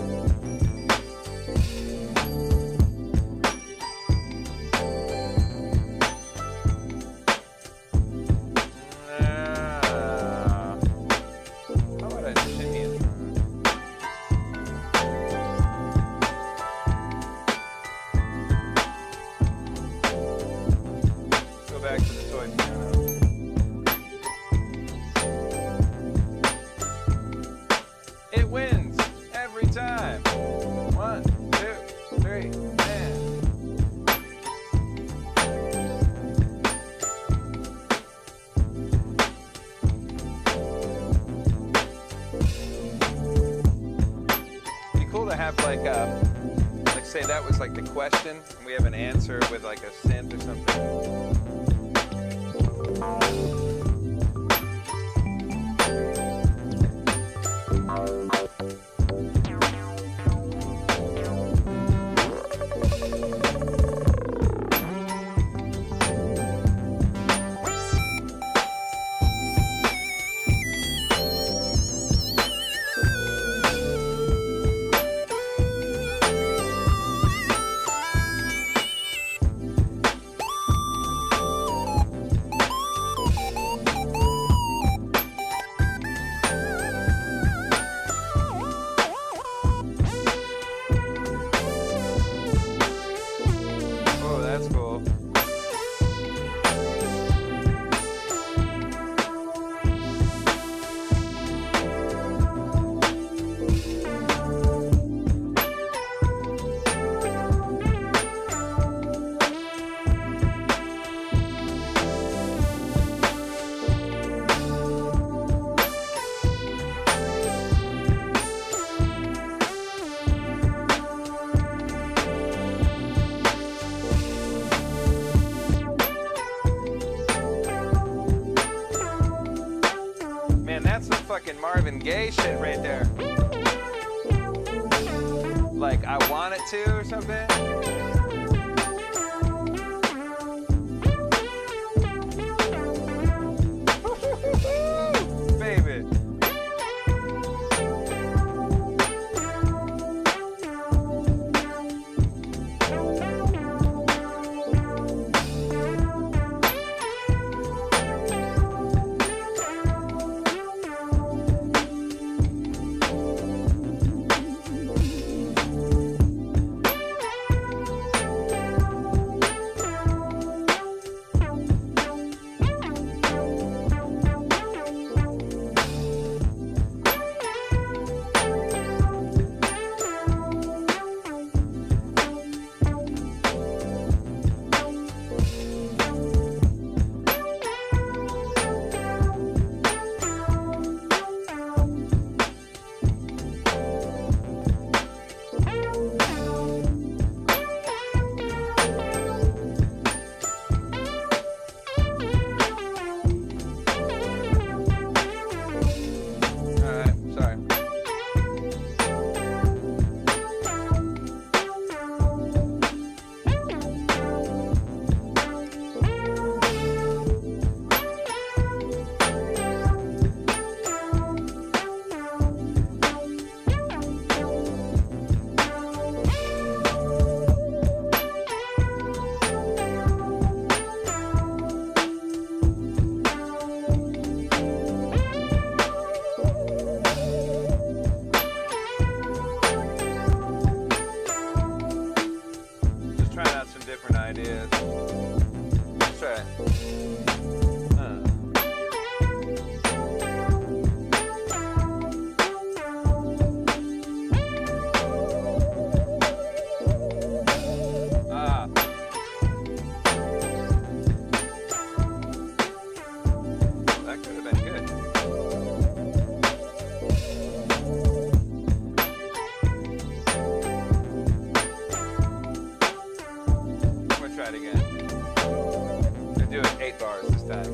1, 2, 3, and. Be cool to have like say that was like the question, and we have an answer with like a synth or something. Fucking Marvin Gaye shit right there. Like I Want It To or something. Baby. Ideas. Let's try it. That could have been good. Try it again. I'm gonna do it 8 bars this time.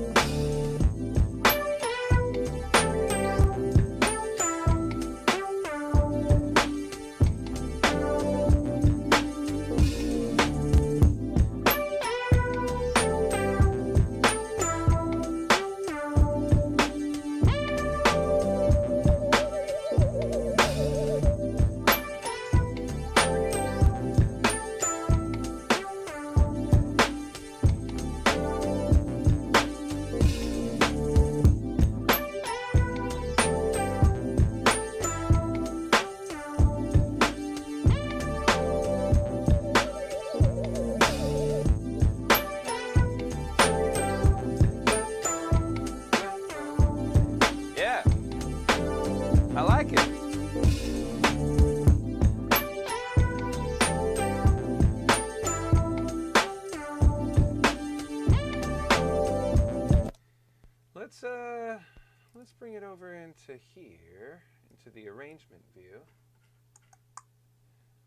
into here, into the arrangement view,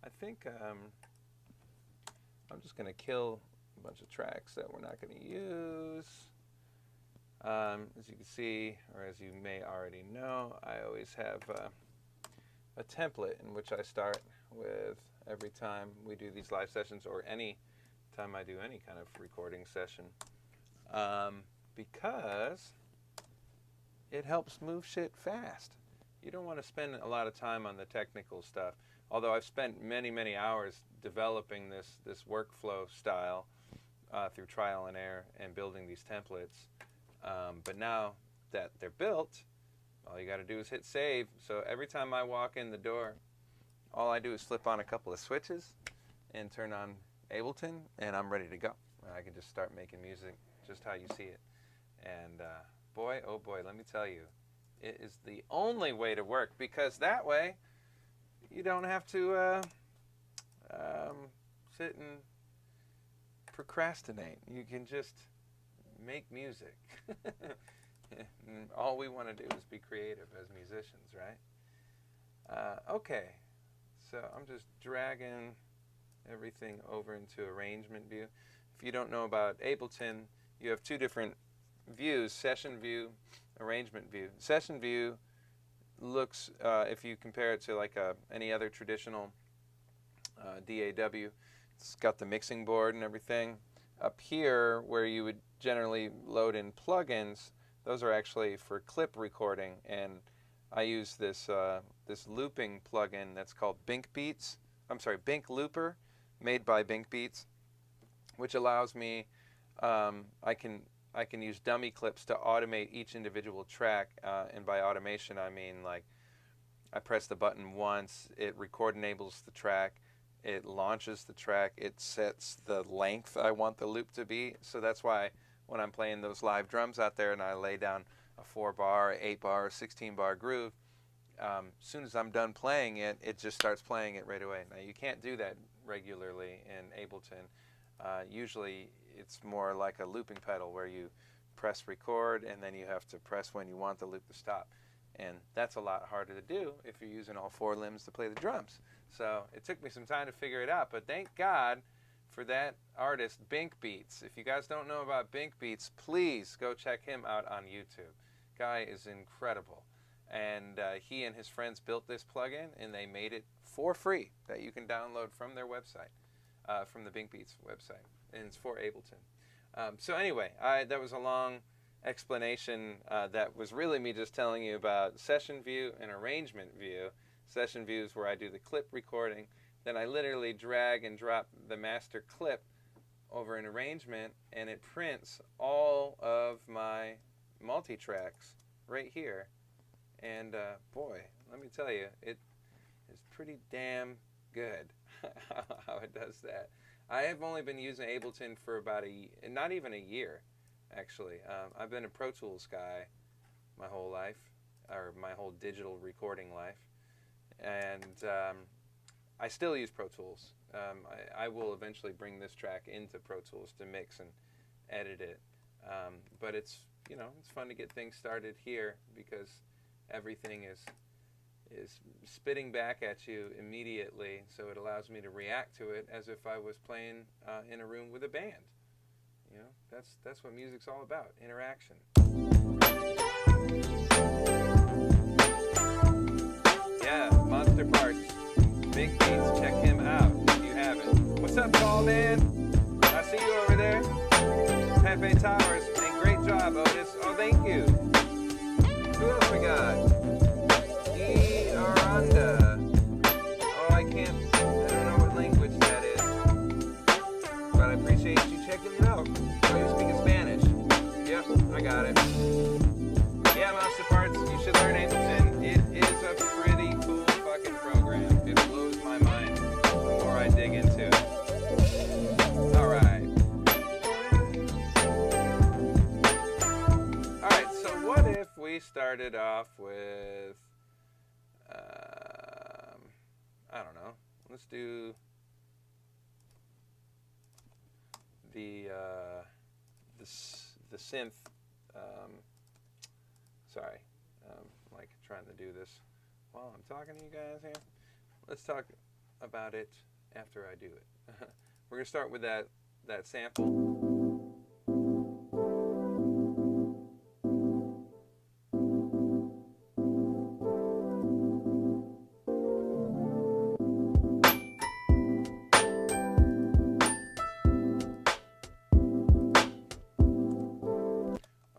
I think I'm just going to kill a bunch of tracks that we're not going to use. As you can see, or as you may already know, I always have a template in which I start with every time we do these live sessions, or any time I do any kind of recording session, because it helps move shit fast. You don't want to spend a lot of time on the technical stuff, although I've spent many hours developing this workflow style through trial and error and building these templates. But now that they're built, all you got to do is hit save. So every time I walk in the door, all I do is flip on a couple of switches and turn on Ableton, and I'm ready to go. I can just start making music just how you see it. And boy, oh boy, let me tell you, it is the only way to work, because that way you don't have to sit and procrastinate. You can just make music. And all we want to do is be creative as musicians, right? Okay, so I'm just dragging everything over into arrangement view. If you don't know about Ableton, you have two different views: session view, arrangement view. Session view looks, if you compare it to like any other traditional DAW, it's got the mixing board and everything. Up here, where you would generally load in plugins, those are actually for clip recording, and I use this this looping plugin that's called Bink Looper, made by Bink Beats, which allows me, I can use dummy clips to automate each individual track, and by automation I mean, like, I press the button once, it record enables the track, it launches the track, it sets the length I want the loop to be. So that's why when I'm playing those live drums out there and I lay down a 4-bar, 8-bar, 16-bar groove, as soon as I'm done playing it, it just starts playing it right away. Now, you can't do that regularly in Ableton. Usually it's more like a looping pedal where you press record and then you have to press when you want the loop to stop. And that's a lot harder to do if you're using all 4 limbs to play the drums. So it took me some time to figure it out, but thank God for that artist, Bink Beats. If you guys don't know about Bink Beats, please go check him out on YouTube. Guy is incredible. And he and his friends built this plugin, and they made it for free that you can download from their website, from the Bink Beats website, and it's for Ableton. So anyway, that was a long explanation that was really me just telling you about session view and arrangement view. Session view is where I do the clip recording. Then I literally drag and drop the master clip over an arrangement, and it prints all of my multi-tracks right here. And boy, let me tell you, it is pretty damn good how it does that. I have only been using Ableton for about not even a year, actually. I've been a Pro Tools guy my whole life, or my whole digital recording life. And I still use Pro Tools. I will eventually bring this track into Pro Tools to mix and edit it. But it's, you know, it's fun to get things started here because everything is spitting back at you immediately, so it allows me to react to it as if I was playing in a room with a band. You know, that's what music's all about, interaction. Yeah, Monster Parts, Big Beats, check him out if you haven't. What's up, Tall Man? I see you over there. Pepe Towers, and great job, Otis. Oh, thank you. Who else we got? Aranda. Oh, I don't know what language that is. But I appreciate you checking it out. Oh, you're speaking Spanish. Yep, I got it. Yeah, Monster Parts, you should learn Ableton. It is a pretty cool fucking program. It blows my mind the more I dig into it. Alright. Alright, so what if we started off with, I don't know, let's do the synth, like trying to do this while I'm talking to you guys here. Let's talk about it after I do it. We're gonna start with that sample.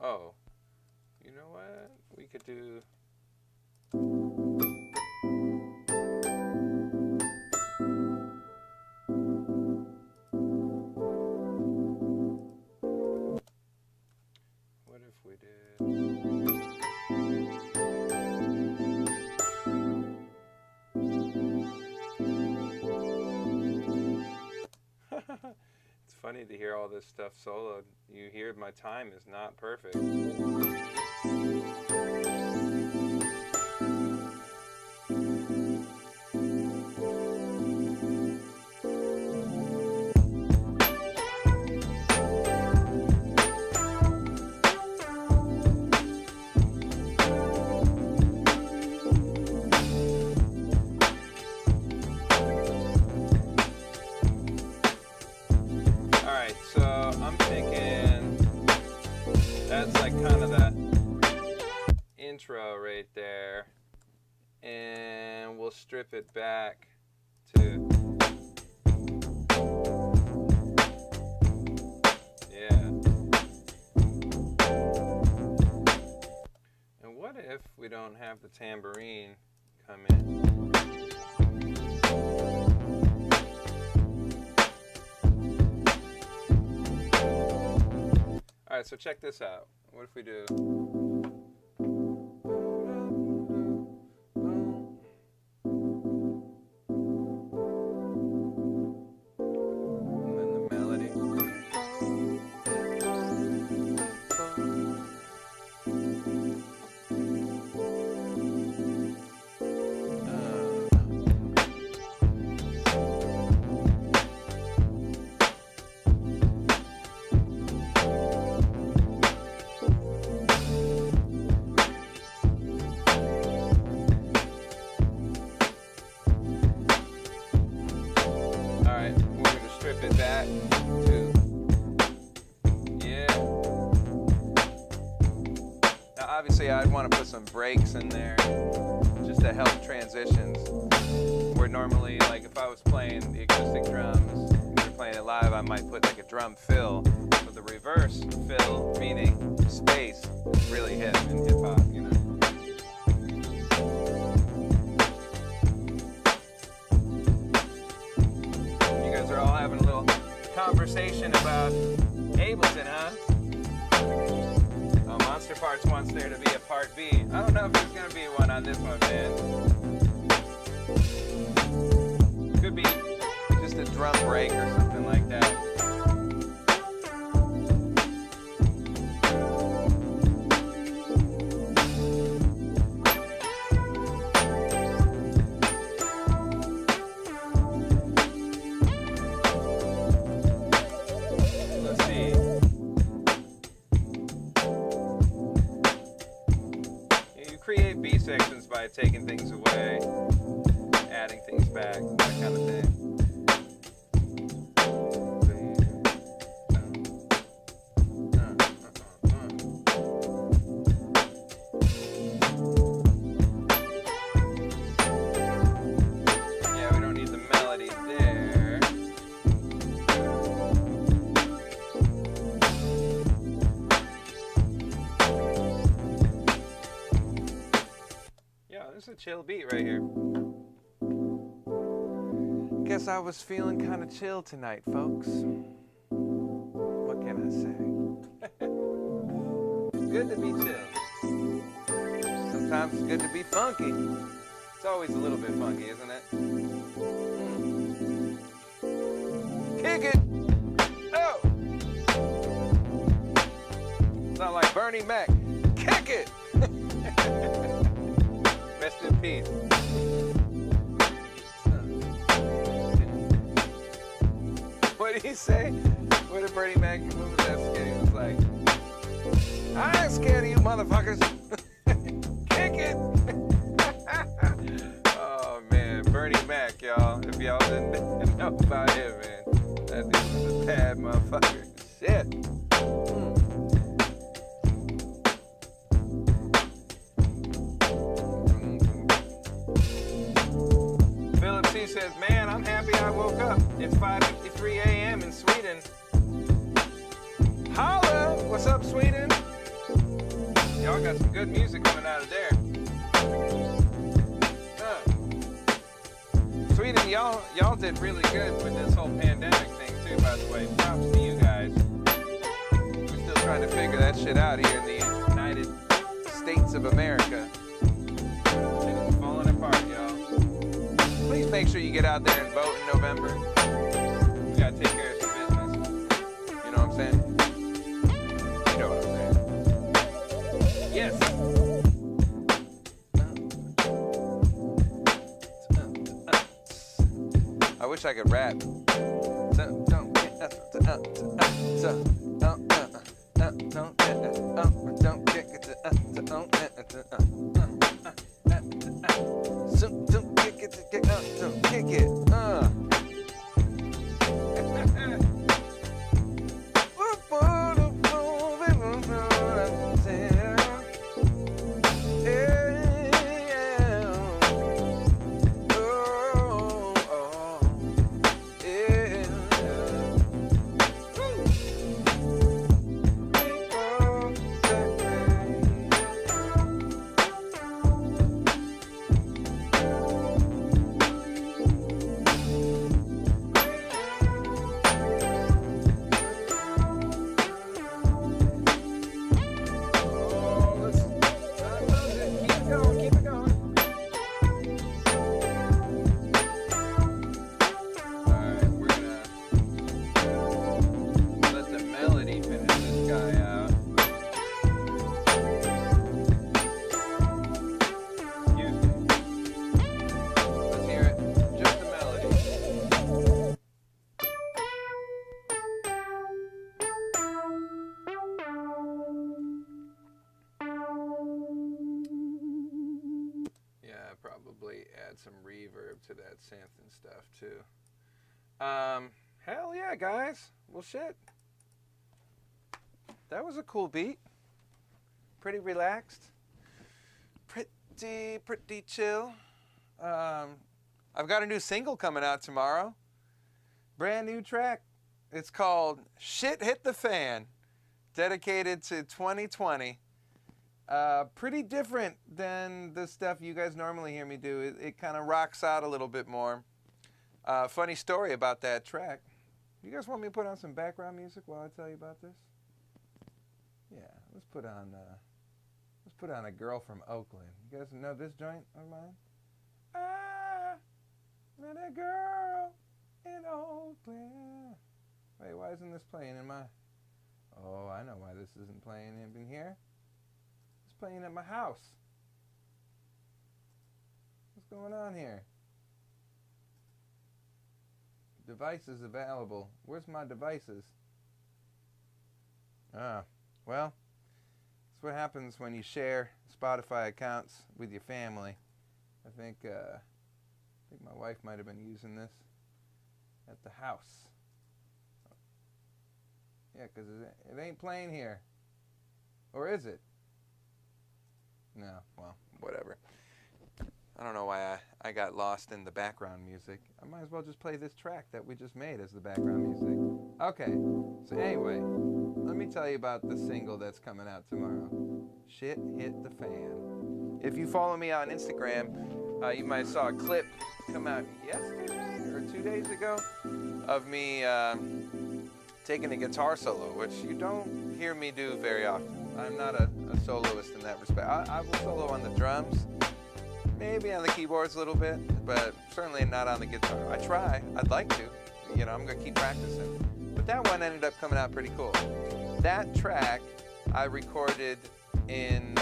Oh, you know what? We could do. What if we did? It's funny to hear all this stuff soloed. You hear my time is not perfect. So I'm thinking that's like kind of that intro right there, and we'll strip it back to, yeah. And what if we don't have the tambourine come in? All right, so check this out. What if we do? And then the melody. It back to, yeah. Now obviously I'd want to put some breaks in there just to help transitions, where normally, like if I was playing the acoustic drums and we're playing it live, I might put like a drum fill. So the reverse fill, meaning space, is really hip in hip hop, you know. Are all having a little conversation about Ableton, huh? Oh, Monster Parts wants there to be a part B. I don't know if there's gonna be one on this one, man. Could be just a drum break or something like that. Create B sections by taking things away, adding things back, that kind of thing. Yeah, we don't need the melody there. There's a chill beat right here. Guess I was feeling kind of chill tonight, folks. What can I say? It's good to be chill. Sometimes it's good to be funky. It's always a little bit funky, isn't it? Kick it! Oh! Sound like Bernie Mac. Kick it! Rest in peace. What did he say? What did Bernie Mac, what was that skit? He was like, I ain't scared of you motherfuckers. Kick it. if y'all didn't know about him, man. That dude was a bad motherfucker. Shit. Philip C says, man, I'm happy I woke up. It's 5:53 a.m. in Sweden. Holla! What's up, Sweden? Y'all got some good music coming out of there. Sweden, y'all did really good with this whole pandemic thing too, by the way. Props to you guys. We're still trying to figure that shit out here in the United States of America. Shit is falling apart, y'all. Please make sure you get out there and vote in November. We gotta take care of some business. You know what I'm saying? You know what I'm saying. Yes. I wish I could rap. Kick it. Some reverb to that synth and stuff too. Hell yeah, guys. Well, shit. That was a cool beat. Pretty relaxed. Pretty chill. I've got a new single coming out tomorrow. Brand new track. It's called Shit Hit the Fan. Dedicated to 2020. Pretty different than the stuff you guys normally hear me do. It kind of rocks out a little bit more. Funny story about that track. You guys want me to put on some background music while I tell you about this? Yeah, let's put on A Girl from Oakland. You guys know this joint of mine? I met a girl in Oakland. Wait, why isn't this playing in my... Oh, I know why this isn't playing in here. Playing at my house. What's going on here? Devices available. Where's my devices? Well, that's what happens when you share Spotify accounts with your family. I think my wife might have been using this at the house. Yeah, because it ain't playing here. Or is it? No, well, whatever. I don't know why I got lost in the background music. I might as well just play this track that we just made as the background music. Okay, so anyway, let me tell you about the single that's coming out tomorrow. Shit Hit the Fan. If you follow me on Instagram, you might have saw a clip come out yesterday or 2 days ago of me taking a guitar solo, which you don't hear me do very often. I'm not a soloist in that respect. I will solo on the drums, maybe on the keyboards a little bit, but certainly not on the guitar. I try. I'd like to. You know, I'm going to keep practicing. But that one ended up coming out pretty cool. That track I recorded in,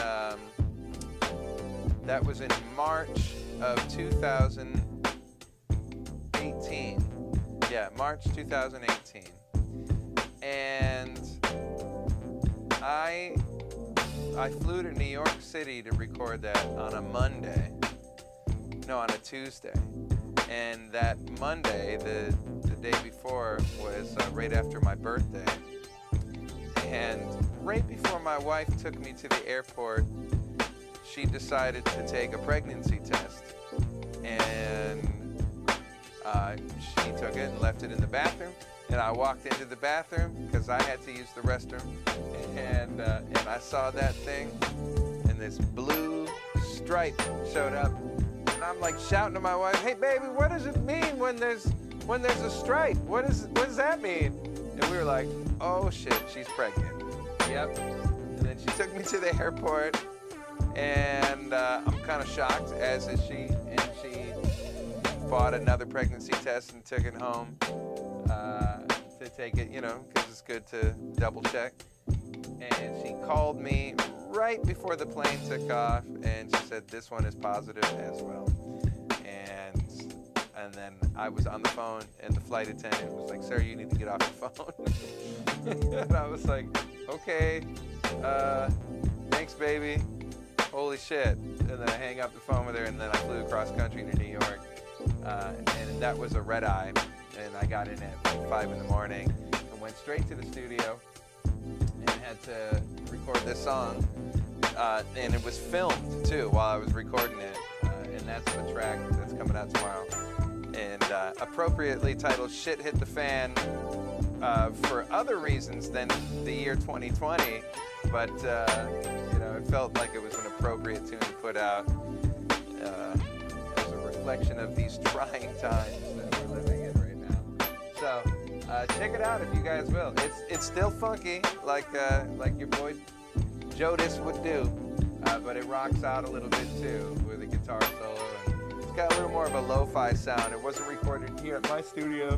that was in March of 2018. Yeah, March 2018. And I flew to New York City to record that on a Monday. No, on a Tuesday. And that Monday, the day before, was right after my birthday. And right before my wife took me to the airport, she decided to take a pregnancy test. And she took it and left it in the bathroom. And I walked into the bathroom because I had to use the restroom. And I saw that thing, and this blue stripe showed up. And I'm like shouting to my wife, "Hey baby, what does it mean when there's a stripe? What does that mean?" And we were like, "Oh shit, she's pregnant." Yep. And then she took me to the airport, and I'm kind of shocked, as is she. And she bought another pregnancy test and took it home to take it, because it's good to double check. And she called me right before the plane took off, and she said this one is positive as well. And then I was on the phone, and the flight attendant was like, "Sir, you need to get off the phone." And I was like, "Okay, thanks, baby. Holy shit." And then I hang up the phone with her, and then I flew across country to New York. And that was a red eye. And I got in at like 5 in the morning and went straight to the studio and had to record this song. And it was filmed too while I was recording it. And that's the track that's coming out tomorrow. And appropriately titled "Shit Hit the Fan" for other reasons than the year 2020. But, it felt like it was an appropriate tune to put out as a reflection of these trying times that we're living in right now. So check it out if you guys will. It's still funky, like your boy Jodis would do, but it rocks out a little bit too with a guitar solo, and it's got a little more of a lo-fi sound. It wasn't recorded here at my studio.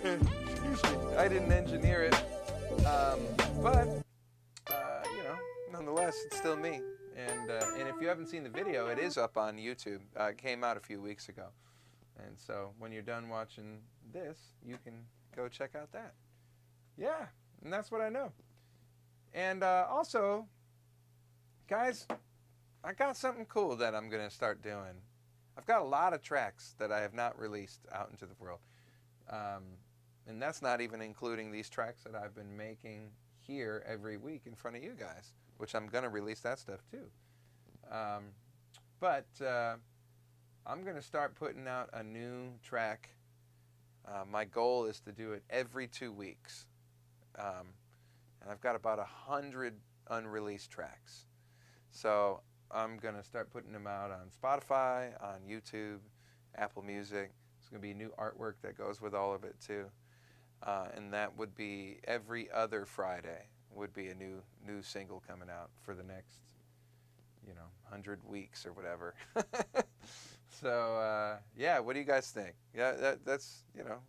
Excuse me, I didn't engineer it, but nonetheless, it's still me. And if you haven't seen the video, it is up on YouTube. It came out a few weeks ago. And so when you're done watching this, you can go check out that. Yeah, and that's what I know. And also, guys, I got something cool that I'm going to start doing. I've got a lot of tracks that I have not released out into the world. And that's not even including these tracks that I've been making here every week in front of you guys, which I'm going to release that stuff too. But I'm going to start putting out a new track. My goal is to do it every 2 weeks. And I've got about 100 unreleased tracks. So I'm going to start putting them out on Spotify, on YouTube, Apple Music. There's going to be new artwork that goes with all of it too. And that would be every other Friday would be a new single coming out for the next, 100 weeks or whatever. So, yeah, what do you guys think? Yeah, that's, that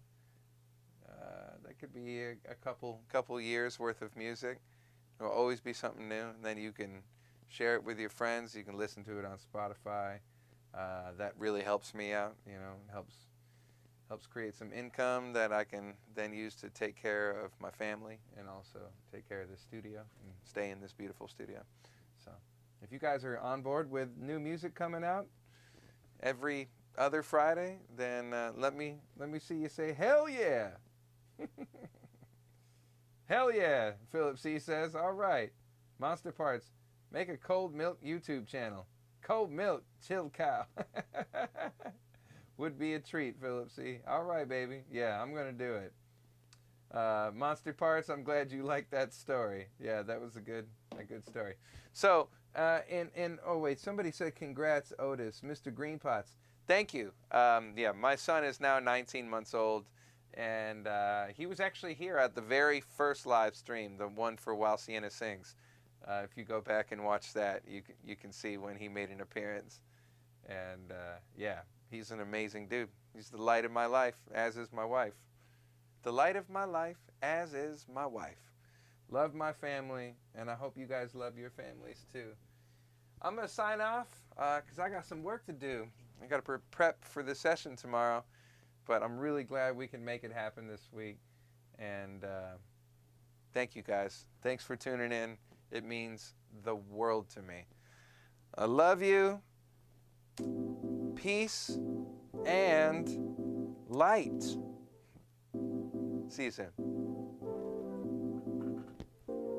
could be a couple years worth of music. It will always be something new, and then you can share it with your friends. You can listen to it on Spotify. That really helps me out, helps create some income that I can then use to take care of my family and also take care of the studio and stay in this beautiful studio. So if you guys are on board with new music coming out every other Friday, then let me see you say, "Hell yeah." Hell yeah, Philip C. says. All right. Monster Parts, make a cold milk YouTube channel. Cold milk, chilled cow. Would be a treat, Philip C. All right, baby. Yeah, I'm going to do it. Monster Parts, I'm glad you liked that story. Yeah, that was a good story. So, oh wait, somebody said congrats, Otis, Mr. Greenpots. Thank you. Yeah, my son is now 19 months old, and he was actually here at the very first live stream, the one for While Sienna Sings. If you go back and watch that, you can see when he made an appearance. And yeah, he's an amazing dude. He's the light of my life, as is my wife. The light of my life, as is my wife. Love my family, and I hope you guys love your families too. I'm going to sign off because I got some work to do. I got to prep for the session tomorrow, but I'm really glad we can make it happen this week. And thank you guys. Thanks for tuning in. It means the world to me. I love you. Peace. and light. See you soon.